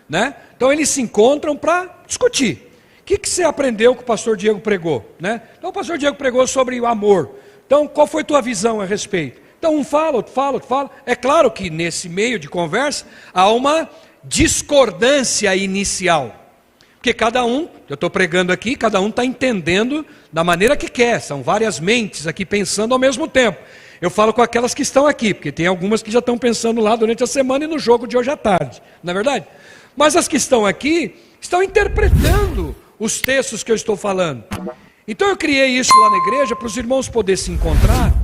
né? Então eles se encontram para discutir. O que você aprendeu que o pastor Diego pregou, né? Então o pastor Diego pregou sobre o amor. Então, qual foi a tua visão a respeito? Então, um fala, outro fala, outro fala. É claro que nesse meio de conversa há uma discordância inicial. Porque cada um, eu estou pregando aqui, cada um está entendendo da maneira que quer. São várias mentes aqui pensando ao mesmo tempo. Eu falo com aquelas que estão aqui, porque tem algumas que já estão pensando lá durante a semana e no jogo de hoje à tarde. Não é verdade? Mas as que estão aqui estão interpretando os textos que eu estou falando. Então eu criei isso lá na igreja para os irmãos poderem se encontrar.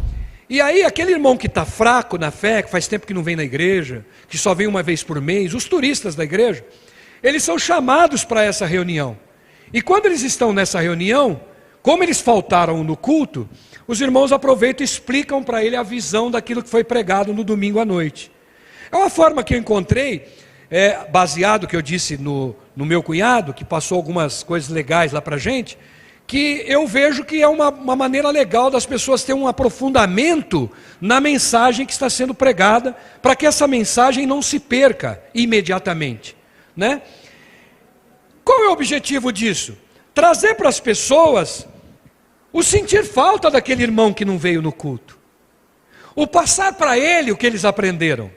E aí aquele irmão que está fraco na fé, que faz tempo que não vem na igreja, que só vem uma vez por mês, os turistas da igreja, eles são chamados para essa reunião. E quando eles estão nessa reunião, como eles faltaram no culto, os irmãos aproveitam e explicam para ele a visão daquilo que foi pregado no domingo à noite. É uma forma que eu encontrei, baseado que eu disse no meu cunhado, que passou algumas coisas legais lá para a gente, que eu vejo que é uma maneira legal das pessoas terem um aprofundamento na mensagem que está sendo pregada, para que essa mensagem não se perca imediatamente, né? Qual é o objetivo disso? Trazer para as pessoas o sentir falta daquele irmão que não veio no culto, o passar para ele o que eles aprenderam,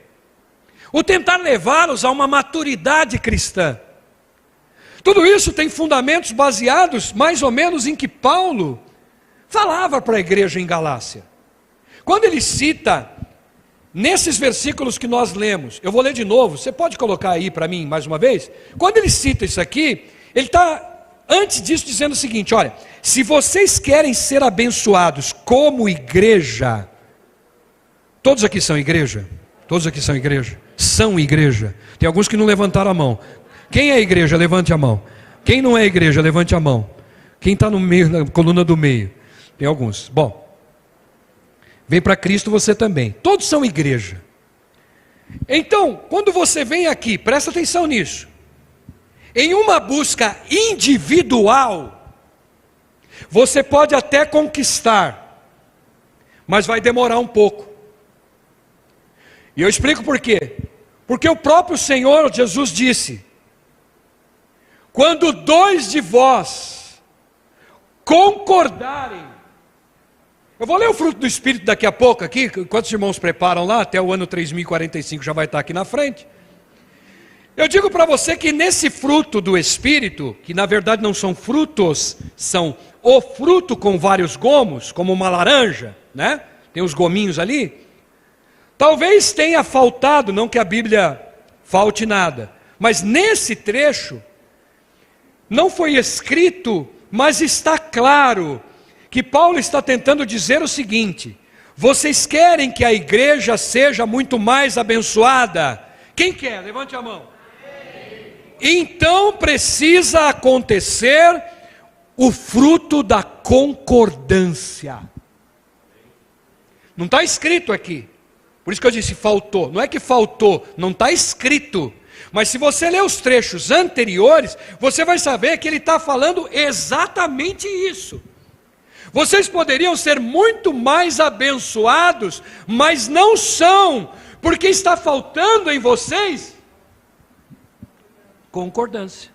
o tentar levá-los a uma maturidade cristã. Tudo isso tem fundamentos baseados mais ou menos em que Paulo falava para a igreja em Galácia. Quando ele cita, nesses versículos que nós lemos, eu vou ler de novo, você pode colocar aí para mim mais uma vez? Quando ele cita isso aqui, ele está antes disso dizendo o seguinte: olha, se vocês querem ser abençoados como igreja, todos aqui são igreja? Todos aqui são igreja? São igreja. Tem alguns que não levantaram a mão. Quem é igreja, levante a mão. Quem não é igreja, levante a mão. Quem está no meio, na coluna do meio? Tem alguns. Bom, vem para Cristo você também. Todos são igreja. Então, quando você vem aqui, presta atenção nisso. Em uma busca individual, você pode até conquistar, mas vai demorar um pouco. E eu explico por quê. Porque o próprio Senhor Jesus disse: quando dois de vós concordarem. Eu vou ler o fruto do Espírito daqui a pouco aqui, enquanto os irmãos preparam lá, até o ano 3045 já vai estar aqui na frente. Eu digo para você que nesse fruto do Espírito, que na verdade não são frutos, são o fruto com vários gomos, como uma laranja, né? Tem os gominhos ali. Talvez tenha faltado, não que a Bíblia falte nada, mas nesse trecho, não foi escrito, mas está claro, que Paulo está tentando dizer o seguinte: vocês querem que a igreja seja muito mais abençoada? Quem quer? Levante a mão. Então precisa acontecer o fruto da concordância. Não está escrito aqui. Por isso que eu disse faltou. Não é que faltou, não está escrito. Mas se você ler os trechos anteriores, você vai saber que ele está falando exatamente isso. Vocês poderiam ser muito mais abençoados, mas não são, porque está faltando em vocês concordância.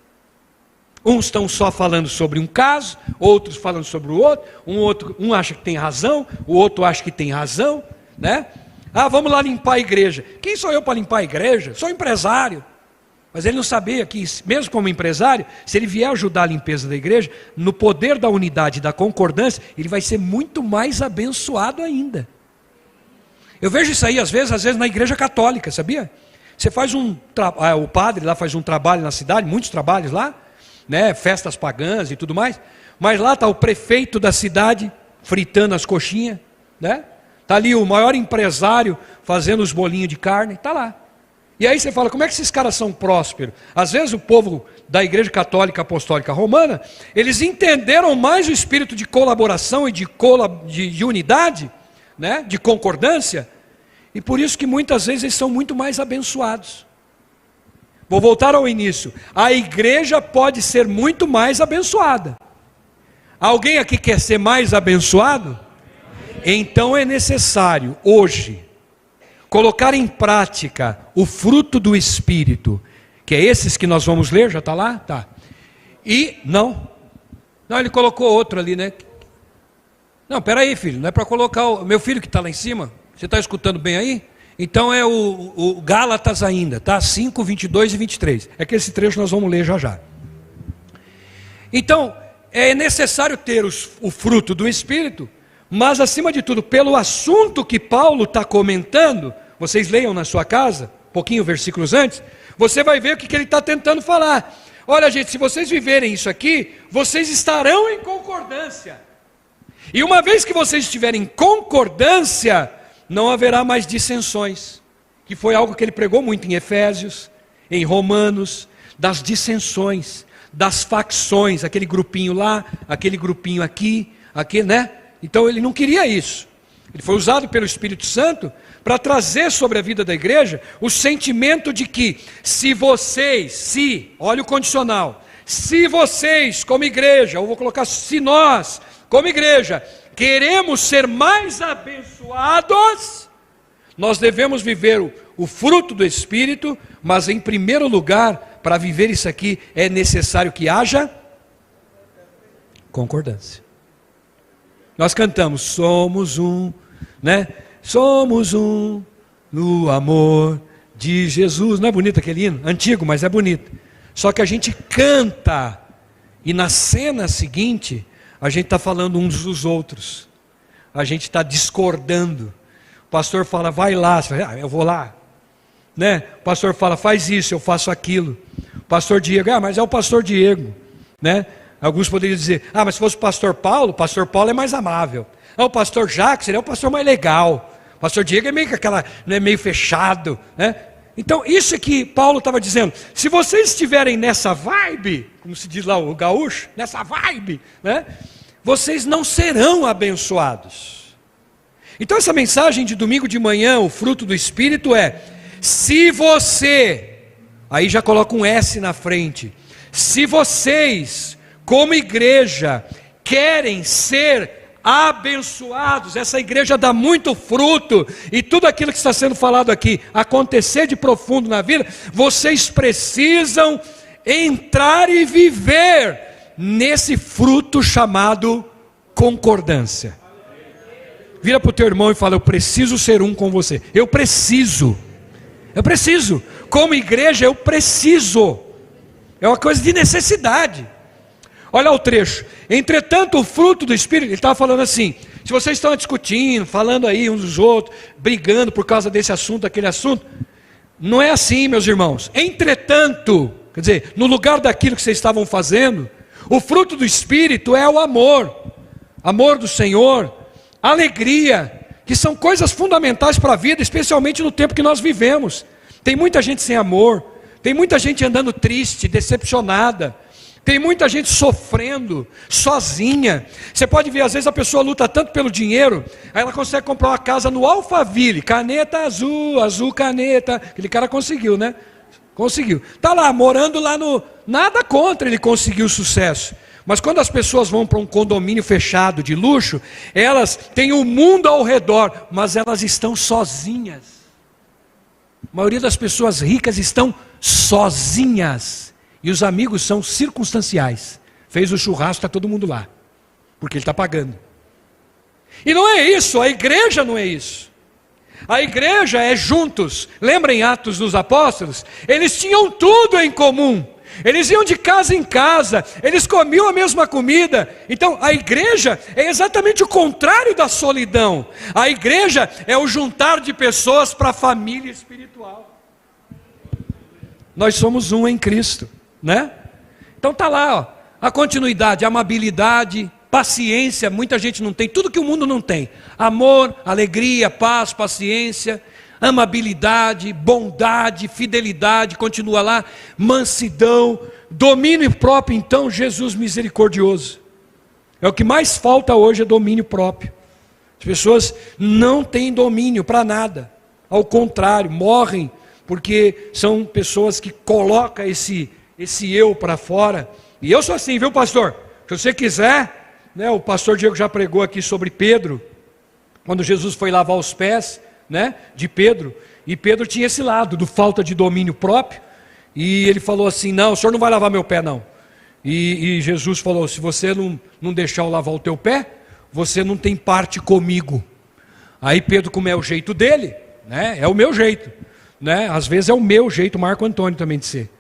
Uns estão só falando sobre um caso, outros falando sobre o outro, um acha que tem razão, o outro acha que tem razão, né? Ah, vamos lá limpar a igreja. Quem sou eu para limpar a igreja? Sou empresário. Mas ele não sabia que, mesmo como empresário, se ele vier ajudar a limpeza da igreja, no poder da unidade e da concordância, ele vai ser muito mais abençoado ainda. Eu vejo isso aí às vezes na igreja católica, sabia? Você faz o padre lá faz um trabalho na cidade, muitos trabalhos lá, né, festas pagãs e tudo mais, mas lá está o prefeito da cidade fritando as coxinhas, né? Está ali o maior empresário fazendo os bolinhos de carne, está lá. E aí você fala, como é que esses caras são prósperos? Às vezes o povo da Igreja Católica Apostólica Romana, eles entenderam mais o espírito de colaboração e de unidade, né, de concordância, e por isso que muitas vezes eles são muito mais abençoados. Vou voltar ao início. A igreja pode ser muito mais abençoada. Alguém aqui quer ser mais abençoado? Então é necessário hoje colocar em prática o fruto do Espírito, que é esses que nós vamos ler, já está lá? Tá. E, não, ele colocou outro ali, né? Não, peraí filho, não é para colocar o meu filho que está lá em cima, você está escutando bem aí? Então é o Gálatas ainda, tá? 5, 22 e 23, é que esse trecho nós vamos ler já já. Então, é necessário ter o fruto do Espírito, mas acima de tudo, pelo assunto que Paulo está comentando, vocês leiam na sua casa, pouquinho versículos antes, você vai ver o que ele está tentando falar. Olha, gente, se vocês viverem isso aqui, vocês estarão em concordância. E uma vez que vocês estiverem em concordância, não haverá mais dissensões, que foi algo que ele pregou muito em Efésios, em Romanos, das dissensões, das facções, aquele grupinho lá, aquele grupinho aqui, né? Então ele não queria isso. Ele foi usado pelo Espírito Santo para trazer sobre a vida da igreja o sentimento de que olha o condicional, se vocês como igreja, ou vou colocar se nós como igreja, queremos ser mais abençoados, nós devemos viver o fruto do Espírito, mas em primeiro lugar, para viver isso aqui, é necessário que haja concordância. Nós cantamos, somos um, né? Somos um no amor de Jesus. Não é bonito aquele hino? Antigo, mas é bonito. Só que a gente canta, e na cena seguinte, a gente está falando uns dos outros. A gente está discordando. O pastor fala, vai lá. Você fala, eu vou lá. Né? O pastor fala, faz isso, eu faço aquilo. O pastor Diego, mas é o pastor Diego. Né? Alguns poderiam dizer, mas se fosse o pastor Paulo é mais amável. O pastor Jacques, ele é o pastor mais legal. O pastor Diego é meio meio fechado. Né? Então, isso é que Paulo estava dizendo. Se vocês estiverem nessa vibe, como se diz lá o gaúcho, nessa vibe, né? Vocês não serão abençoados. Então, essa mensagem de domingo de manhã, o fruto do Espírito é, se você, aí já coloca um S na frente, se vocês, como igreja, querem ser abençoados, essa igreja dá muito fruto, e tudo aquilo que está sendo falado aqui, acontecer de profundo na vida, vocês precisam entrar e viver nesse fruto chamado concordância. Vira para o teu irmão e fala, eu preciso ser um com você. Eu preciso, como igreja eu preciso, é uma coisa de necessidade. Olha o trecho, entretanto o fruto do Espírito, ele estava falando assim, se vocês estão discutindo, falando aí uns dos outros, brigando por causa desse assunto, aquele assunto, não é assim, meus irmãos. Entretanto, quer dizer, no lugar daquilo que vocês estavam fazendo, o fruto do Espírito é o amor do Senhor, alegria, que são coisas fundamentais para a vida, especialmente no tempo que nós vivemos. Tem muita gente sem amor, tem muita gente andando triste, decepcionada, tem muita gente sofrendo, sozinha. Você pode ver, às vezes a pessoa luta tanto pelo dinheiro, aí ela consegue comprar uma casa no Alphaville, caneta azul, azul caneta, aquele cara conseguiu, né? Conseguiu. Está lá, morando lá no... Nada contra ele conseguir o sucesso. Mas quando as pessoas vão para um condomínio fechado de luxo, elas têm o mundo ao redor, mas elas estão sozinhas. A maioria das pessoas ricas estão sozinhas. E os amigos são circunstanciais. Fez o churrasco, está todo mundo lá. Porque ele está pagando. E não é isso, a igreja não é isso. A igreja é juntos. Lembrem Atos dos Apóstolos? Eles tinham tudo em comum. Eles iam de casa em casa, eles comiam a mesma comida. Então a igreja é exatamente o contrário da solidão. A igreja é o juntar de pessoas para a família espiritual. Nós somos um em Cristo, né? Então está lá, ó, a continuidade, a amabilidade, paciência, muita gente não tem, tudo que o mundo não tem. Amor, alegria, paz, paciência, amabilidade, bondade, fidelidade, continua lá, mansidão, domínio próprio. Então, Jesus misericordioso. É o que mais falta hoje, é domínio próprio. As pessoas não têm domínio para nada. Ao contrário, morrem porque são pessoas que colocam esse eu para fora. E eu sou assim, viu, pastor? Se você quiser, né, o pastor Diego já pregou aqui sobre Pedro, quando Jesus foi lavar os pés, né, de Pedro, e Pedro tinha esse lado, do falta de domínio próprio, e ele falou assim, não, o senhor não vai lavar meu pé não. E Jesus falou, se você não deixar eu lavar o teu pé, você não tem parte comigo. Aí Pedro, como é o jeito dele, né, é o meu jeito, né, às vezes é o meu jeito, Marco Antônio também de ser,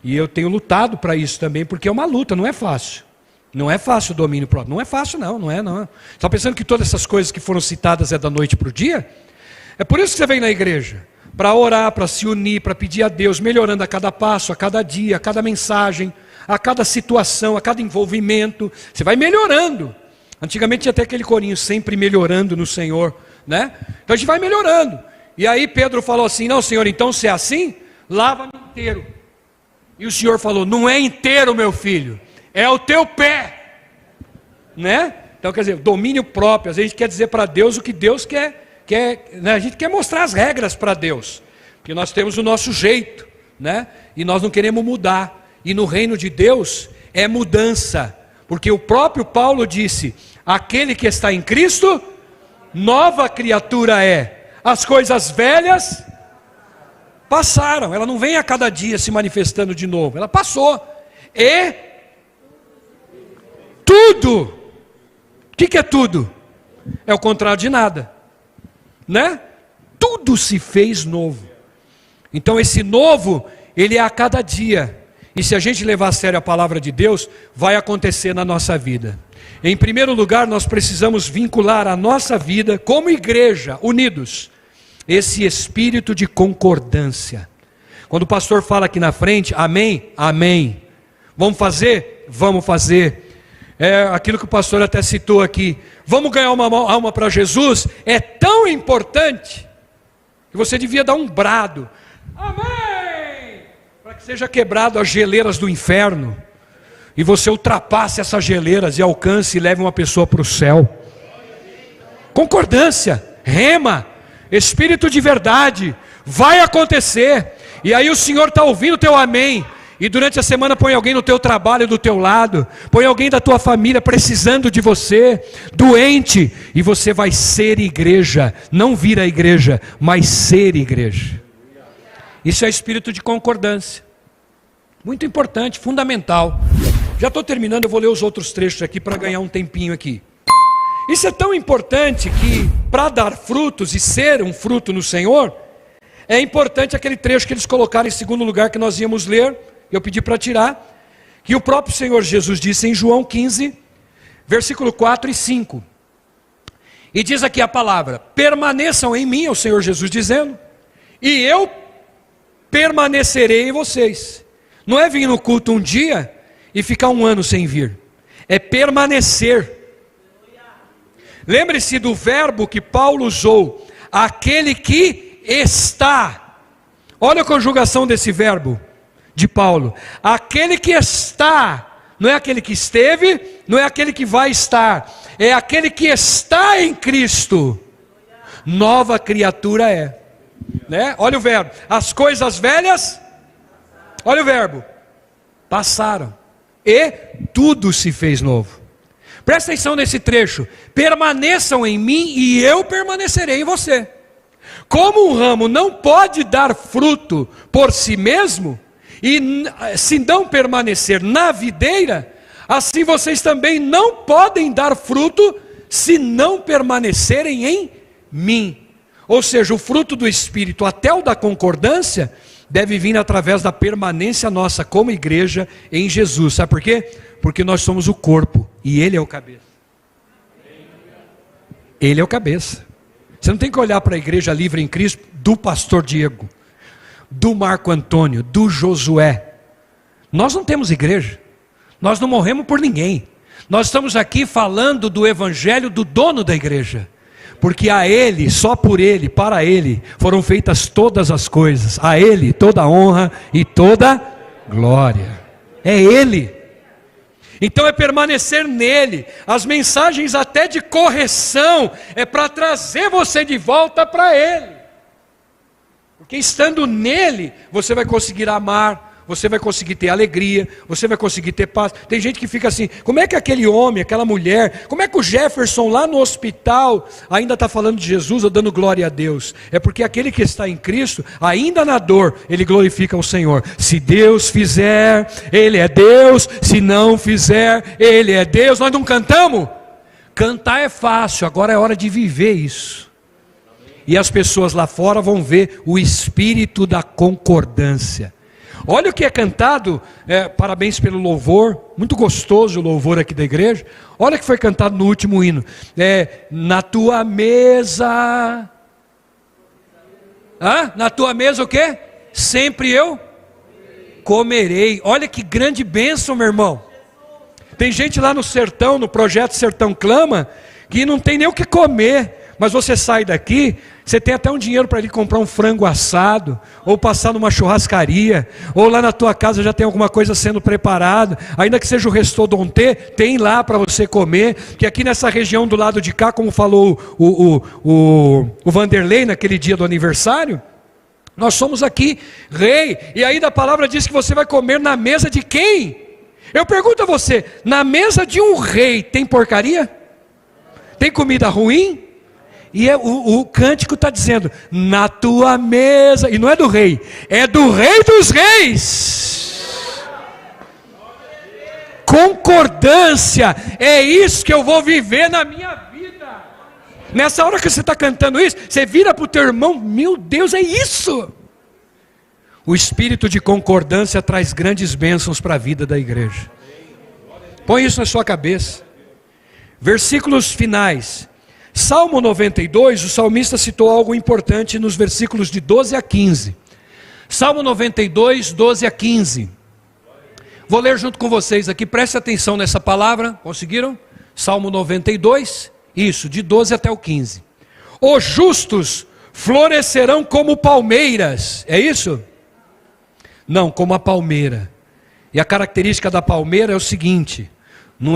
e eu tenho lutado para isso também, porque é uma luta, não é fácil. Não é fácil o domínio próprio. Não é fácil não é não. Está pensando que todas essas coisas que foram citadas é da noite para o dia? É por isso que você vem na igreja. Para orar, para se unir, para pedir a Deus, melhorando a cada passo, a cada dia, a cada mensagem, a cada situação, a cada envolvimento. Você vai melhorando. Antigamente tinha até aquele corinho, sempre melhorando no Senhor, né? Então a gente vai melhorando. E aí Pedro falou assim, não Senhor, então se é assim, lava-me inteiro. E o Senhor falou, não é inteiro meu filho, é o teu pé, né? Então quer dizer, domínio próprio. Às vezes a gente quer dizer para Deus o que Deus quer, né? A gente quer mostrar as regras para Deus, porque nós temos o nosso jeito, né? E nós não queremos mudar. E no reino de Deus é mudança, porque o próprio Paulo disse, aquele que está em Cristo, nova criatura é, as coisas velhas passaram. Ela não vem a cada dia se manifestando de novo, ela passou, e tudo, o que é tudo? É o contrário de nada, né? Tudo se fez novo. Então esse novo, ele é a cada dia. E se a gente levar a sério a palavra de Deus, vai acontecer na nossa vida. Em primeiro lugar, nós precisamos vincular a nossa vida, como igreja, unidos, esse espírito de concordância. Quando o pastor fala aqui na frente, amém, amém. Vamos fazer? Vamos fazer. É aquilo que o pastor até citou aqui. Vamos ganhar uma alma para Jesus? É tão importante que você devia dar um brado. Amém! Para que seja quebrado as geleiras do inferno. E você ultrapasse essas geleiras e alcance e leve uma pessoa para o céu. Concordância, rema, espírito de verdade. Vai acontecer. E aí o Senhor está ouvindo o teu amém. E durante a semana põe alguém no teu trabalho, do teu lado, põe alguém da tua família precisando de você, doente, e você vai ser igreja, não vir a igreja, mas ser igreja. Isso é espírito de concordância, muito importante, fundamental. Já estou terminando, eu vou ler os outros trechos aqui para ganhar um tempinho aqui. Isso é tão importante que para dar frutos e ser um fruto no Senhor, é importante aquele trecho que eles colocaram em segundo lugar que nós íamos ler. Eu pedi para tirar, que o próprio Senhor Jesus disse em João 15, versículo 4 e 5. E diz aqui a palavra, permaneçam em mim, é o Senhor Jesus dizendo, e eu permanecerei em vocês. Não é vir no culto um dia e ficar um ano sem vir, é permanecer. Lembre-se do verbo que Paulo usou, aquele que está. Olha a conjugação desse verbo de Paulo, aquele que está, não é aquele que esteve, não é aquele que vai estar, é aquele que está em Cristo, nova criatura é, né? Olha o verbo, as coisas velhas, olha o verbo, passaram, e tudo se fez novo. Presta atenção nesse trecho, permaneçam em mim e eu permanecerei em você. Como um ramo não pode dar fruto por si mesmo, e se não permanecer na videira, assim vocês também não podem dar fruto se não permanecerem em mim. Ou seja, o fruto do Espírito, até o da concordância, deve vir através da permanência nossa como igreja em Jesus. Sabe por quê? Porque nós somos o corpo e Ele é o cabeça. Ele é o cabeça. Você não tem que olhar para a igreja livre em Cristo do pastor Diego, do Marco Antônio, do Josué. Nós não temos igreja, nós não morremos por ninguém. Nós estamos aqui falando do evangelho do dono da igreja, porque a Ele, só por Ele, para Ele, foram feitas todas as coisas. A Ele toda honra e toda glória. É Ele. Então é permanecer nele. As mensagens até de correção é para trazer você de volta para Ele. Porque estando nele, você vai conseguir amar, você vai conseguir ter alegria, você vai conseguir ter paz. Tem gente que fica assim, como é que aquele homem, aquela mulher, como é que o Jefferson lá no hospital ainda está falando de Jesus ou dando glória a Deus? É porque aquele que está em Cristo, ainda na dor, ele glorifica o Senhor. Se Deus fizer, Ele é Deus, se não fizer, Ele é Deus. Nós não cantamos? Cantar é fácil, agora é hora de viver isso. E as pessoas lá fora vão ver o espírito da concordância. Olha o que é cantado, parabéns pelo louvor, muito gostoso o louvor aqui da igreja. Olha o que foi cantado no último hino. Na tua mesa... Na tua mesa o quê? Sempre eu comerei. Olha que grande bênção, meu irmão. Tem gente lá no sertão, no projeto Sertão Clama, que não tem nem o que comer. Mas você sai daqui, você tem até um dinheiro para ir comprar um frango assado, ou passar numa churrascaria, ou lá na tua casa já tem alguma coisa sendo preparada, ainda que seja o restaurante, tem lá para você comer, que aqui nessa região do lado de cá, como falou o Vanderlei naquele dia do aniversário, nós somos aqui rei, e ainda a palavra diz que você vai comer na mesa de quem? Eu pergunto a você, na mesa de um rei tem porcaria? Tem comida ruim? E o cântico está dizendo, na tua mesa, e não é do rei, é do rei dos reis. Concordância, é isso que eu vou viver na minha vida. Nessa hora que você está cantando isso, você vira para o teu irmão, meu Deus, é isso. O espírito de concordância traz grandes bênçãos para a vida da igreja. Põe isso na sua cabeça. Versículos finais. Salmo 92, o salmista citou algo importante nos versículos de 12 a 15. Salmo 92, 12 a 15. Vou ler junto com vocês aqui, preste atenção nessa palavra, conseguiram? Salmo 92, isso, de 12 até o 15. Os justos florescerão como palmeiras, é isso? Não, como a palmeira. E a característica da palmeira é o seguinte, não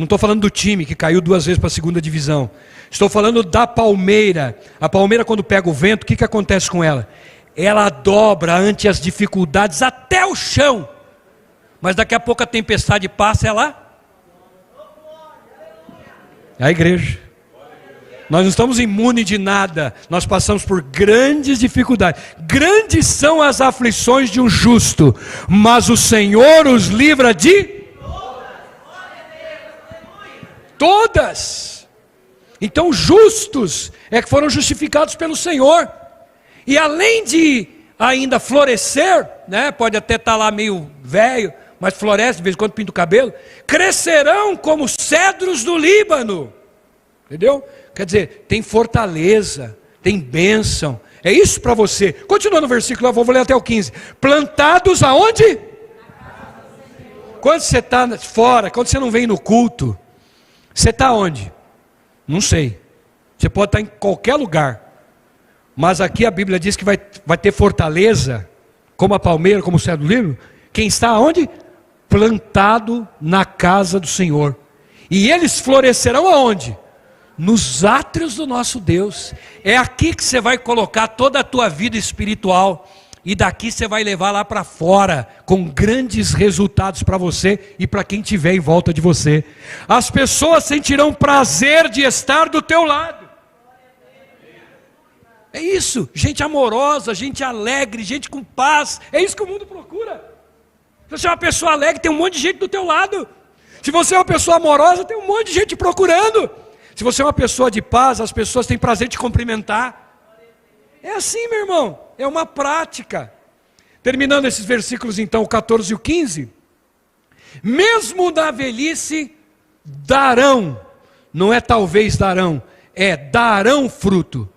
estou falando do time que caiu 2 vezes para a segunda divisão. Estou falando da palmeira. A palmeira, quando pega o vento, o que acontece com ela? Ela dobra ante as dificuldades até o chão. Mas daqui a pouco a tempestade passa, ela... É a igreja. Nós não estamos imunes de nada. Nós passamos por grandes dificuldades. Grandes são as aflições de um justo, mas o Senhor os livra de... Todas. Então justos é que foram justificados pelo Senhor. E além de ainda florescer, né, pode até estar lá meio velho, mas floresce, de vez em quando pinta o cabelo, crescerão como cedros do Líbano. Entendeu? Quer dizer, tem fortaleza, tem bênção. É isso para você. Continua no versículo, eu vou ler até o 15. Plantados aonde? Quando você está fora, quando você não vem no culto, você está onde? Não sei. Você pode estar em qualquer lugar. Mas aqui a Bíblia diz que vai ter fortaleza, como a palmeira, como o cedro do Líbano. Quem está onde? Plantado na casa do Senhor. E eles florescerão aonde? Nos átrios do nosso Deus. É aqui que você vai colocar toda a tua vida espiritual. E daqui você vai levar lá para fora, com grandes resultados para você e para quem estiver em volta de você. As pessoas sentirão prazer de estar do teu lado. É isso, gente amorosa, gente alegre, gente com paz. É isso que o mundo procura. Se você é uma pessoa alegre, tem um monte de gente do teu lado. Se você é uma pessoa amorosa, tem um monte de gente procurando. Se você é uma pessoa de paz, as pessoas têm prazer de te cumprimentar. É assim, meu irmão, é uma prática. Terminando esses versículos então, o 14 e o 15. Mesmo na velhice darão, não é talvez darão, é darão fruto.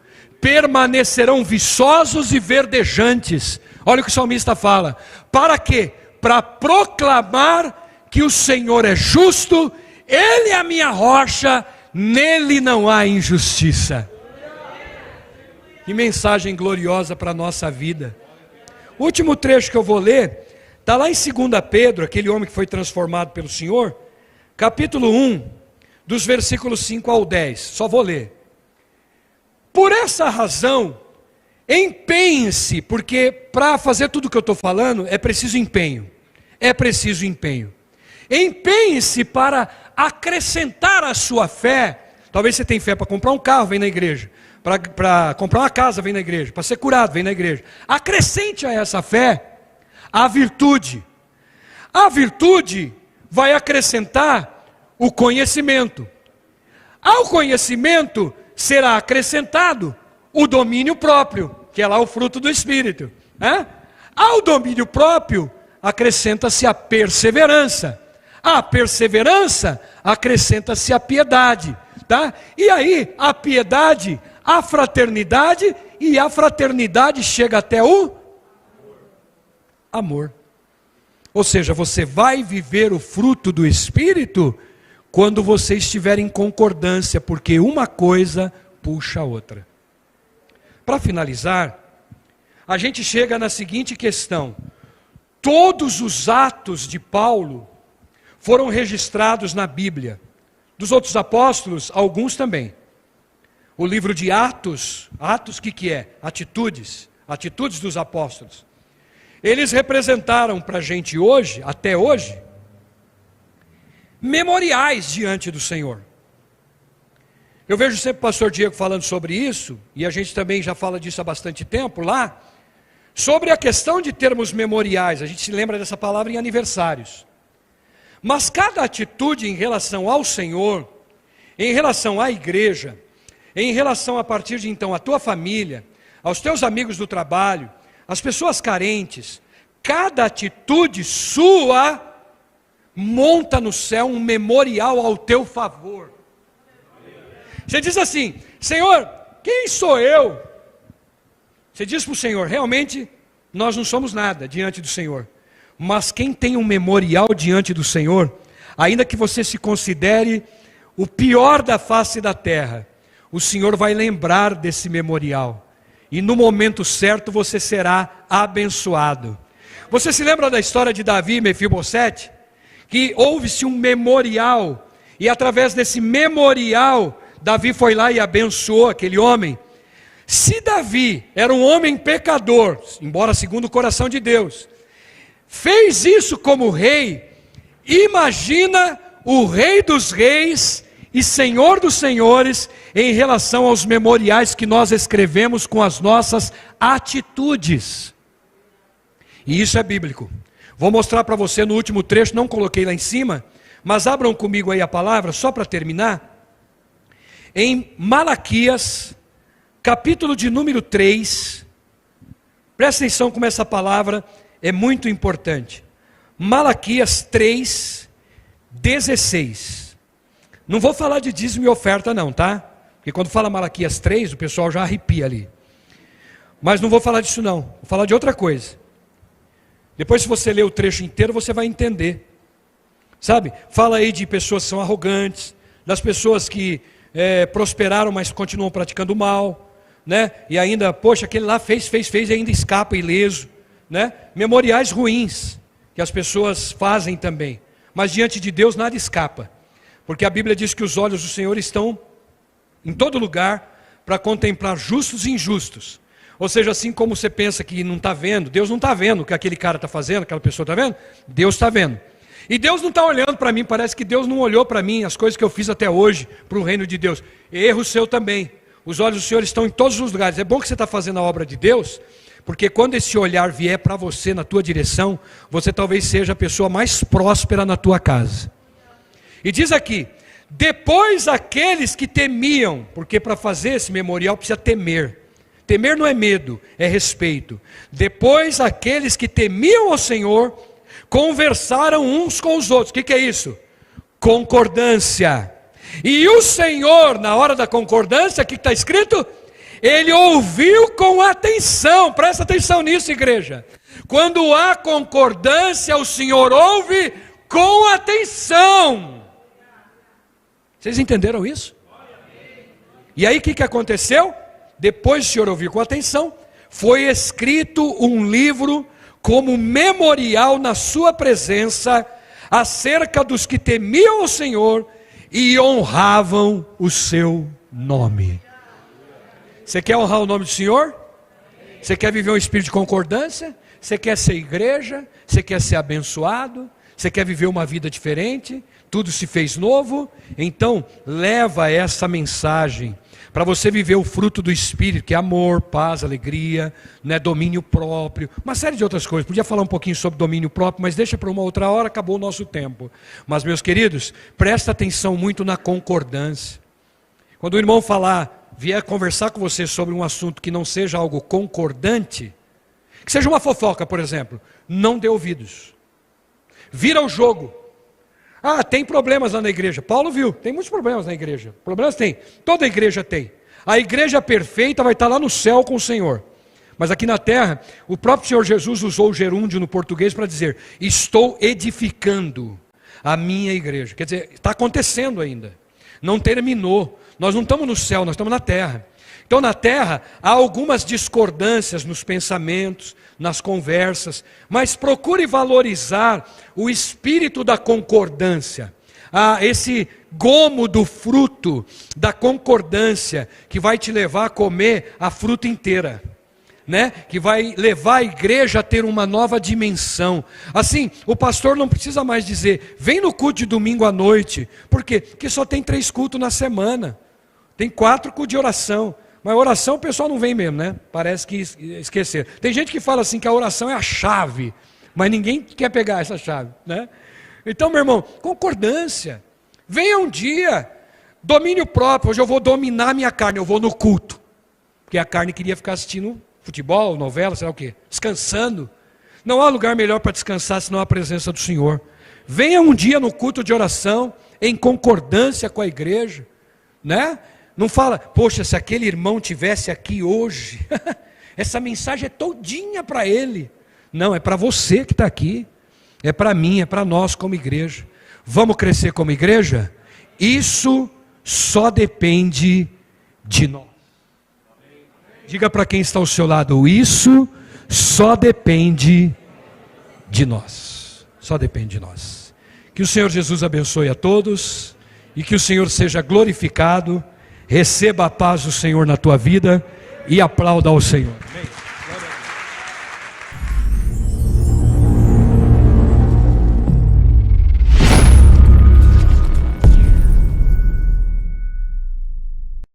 Permanecerão viçosos e verdejantes. Olha o que o salmista fala. Para quê? Para proclamar que o Senhor é justo, Ele é a minha rocha, nele não há injustiça. Que mensagem gloriosa para a nossa vida. O último trecho que eu vou ler, está lá em 2 Pedro, aquele homem que foi transformado pelo Senhor, capítulo 1, dos versículos 5 ao 10, só vou ler. Por essa razão, empenhe-se, porque para fazer tudo o que eu estou falando, é preciso empenho. É preciso empenho. Empenhe-se para acrescentar a sua fé. Talvez você tenha fé para comprar um carro, vem na igreja. Para comprar uma casa, vem na igreja. Para ser curado, vem na igreja. Acrescente a essa fé a virtude. A virtude vai acrescentar o conhecimento. Ao conhecimento será acrescentado o domínio próprio, que é lá o fruto do Espírito. Ao domínio próprio, acrescenta-se a perseverança. A perseverança, acrescenta-se a piedade. Tá? E aí, a piedade, a fraternidade, e a fraternidade chega até o amor. Ou seja, você vai viver o fruto do Espírito quando você estiver em concordância, porque uma coisa puxa a outra. Para finalizar, a gente chega na seguinte questão: todos os atos de Paulo foram registrados na Bíblia. Dos outros apóstolos, alguns também. O livro de Atos, Atos o que é? Atitudes dos apóstolos. Eles representaram para a gente hoje, até hoje, memoriais diante do Senhor. Eu vejo sempre o pastor Diego falando sobre isso, e a gente também já fala disso há bastante tempo lá, sobre a questão de termos memoriais. A gente se lembra dessa palavra em aniversários. Mas cada atitude em relação ao Senhor, em relação à igreja, em relação a partir de então à tua família, aos teus amigos do trabalho, às pessoas carentes, cada atitude sua monta no céu um memorial ao teu favor. Você diz assim: Senhor, quem sou eu? Você diz para o Senhor: realmente nós não somos nada diante do Senhor. Mas quem tem um memorial diante do Senhor, ainda que você se considere o pior da face da terra, o Senhor vai lembrar desse memorial. E no momento certo você será abençoado. Você se lembra da história de Davi e Mefibosete? Que houve-se um memorial, e através desse memorial, Davi foi lá e abençoou aquele homem. Se Davi era um homem pecador, embora segundo o coração de Deus, fez isso como rei, imagina o Rei dos Reis e Senhor dos Senhores em relação aos memoriais que nós escrevemos com as nossas atitudes. E isso é bíblico. Vou mostrar para você no último trecho, não coloquei lá em cima, mas abram comigo aí a palavra, só para terminar. Em Malaquias, capítulo de número 3, presta atenção como essa palavra é muito importante. Malaquias 3, 16. Não vou falar de dízimo e oferta não, tá? Porque quando fala Malaquias 3, o pessoal já arrepia ali. Mas não vou falar disso não, vou falar de outra coisa. Depois, se você ler o trecho inteiro, você vai entender. Sabe? Fala aí de pessoas que são arrogantes, das pessoas que prosperaram, mas continuam praticando mal, né? E ainda, poxa, aquele lá fez e ainda escapa ileso, né? Memoriais ruins que as pessoas fazem também. Mas diante de Deus nada escapa, porque a Bíblia diz que os olhos do Senhor estão em todo lugar para contemplar justos e injustos. Ou seja, assim como você pensa que não está vendo, Deus não está vendo o que aquele cara está fazendo, aquela pessoa está vendo, Deus está vendo. E Deus não está olhando para mim, parece que Deus não olhou para mim, as coisas que eu fiz até hoje, para o reino de Deus. Erro seu também. Os olhos do Senhor estão em todos os lugares. É bom que você está fazendo a obra de Deus, porque quando esse olhar vier para você, na tua direção, você talvez seja a pessoa mais próspera na tua casa. E diz aqui: depois aqueles que temiam, porque para fazer esse memorial precisa temer. Temer não é medo, é respeito. Depois aqueles que temiam ao Senhor, conversaram uns com os outros. O que é isso? Concordância. E o Senhor, na hora da concordância, o que está escrito? Ele ouviu com atenção. Presta atenção nisso, igreja. Quando há concordância, o Senhor ouve com atenção. Vocês entenderam isso? E aí o que aconteceu? Depois o Senhor ouvir com atenção, foi escrito um livro como memorial na sua presença, acerca dos que temiam o Senhor e honravam o seu nome. Você quer honrar o nome do Senhor? Você quer viver um espírito de concordância? Você quer ser igreja? Você quer ser abençoado? Você quer viver uma vida diferente? Tudo se fez novo? Então leva essa mensagem para você viver o fruto do Espírito, que é amor, paz, alegria, né, domínio próprio, uma série de outras coisas. Podia falar um pouquinho sobre domínio próprio, mas deixa para uma outra hora, acabou o nosso tempo. Mas, meus queridos, presta atenção muito na concordância. Quando o irmão vier conversar com você sobre um assunto que não seja algo concordante, Que seja uma fofoca, por exemplo. Não dê ouvidos. Vira o jogo. Ah, tem problemas lá na igreja. Paulo viu, tem muitos problemas na igreja. Problemas tem, toda igreja tem. A igreja perfeita vai estar lá no céu com o Senhor. Mas aqui na terra, o próprio Senhor Jesus usou o gerúndio no português para dizer: estou edificando a minha igreja. Quer dizer, está acontecendo ainda. Não terminou. Nós não estamos no céu, nós estamos na terra. Então na terra há algumas discordâncias nos pensamentos, nas conversas, mas procure valorizar o espírito da concordância. Esse gomo do fruto da concordância que vai te levar a comer a fruta inteira. Né? Que vai levar a igreja a ter uma nova dimensão. Assim, o pastor não precisa mais dizer: vem no culto de domingo à noite. Por quê? Porque só tem 3 cultos na semana. Tem 4 cultos de oração. Mas oração o pessoal não vem mesmo, né? Parece que esquecer. Tem gente que fala assim que a oração é a chave, mas ninguém quer pegar essa chave, né? Então, meu irmão, concordância. Venha um dia, domínio próprio. Hoje eu vou dominar a minha carne, eu vou no culto. Porque a carne queria ficar assistindo futebol, novela, sei lá o quê, descansando. Não há lugar melhor para descansar senão a presença do Senhor. Venha um dia no culto de oração, em concordância com a igreja, né? Não fala: poxa, se aquele irmão tivesse aqui hoje, essa mensagem é todinha para ele. Não, é para você que está aqui, é para mim, é para nós como igreja. Vamos crescer como igreja? Isso só depende de nós. Diga para quem está ao seu lado: isso só depende de nós. Só depende de nós. Que o Senhor Jesus abençoe a todos e que o Senhor seja glorificado. Receba a paz do Senhor na tua vida e aplauda ao Senhor. Amém.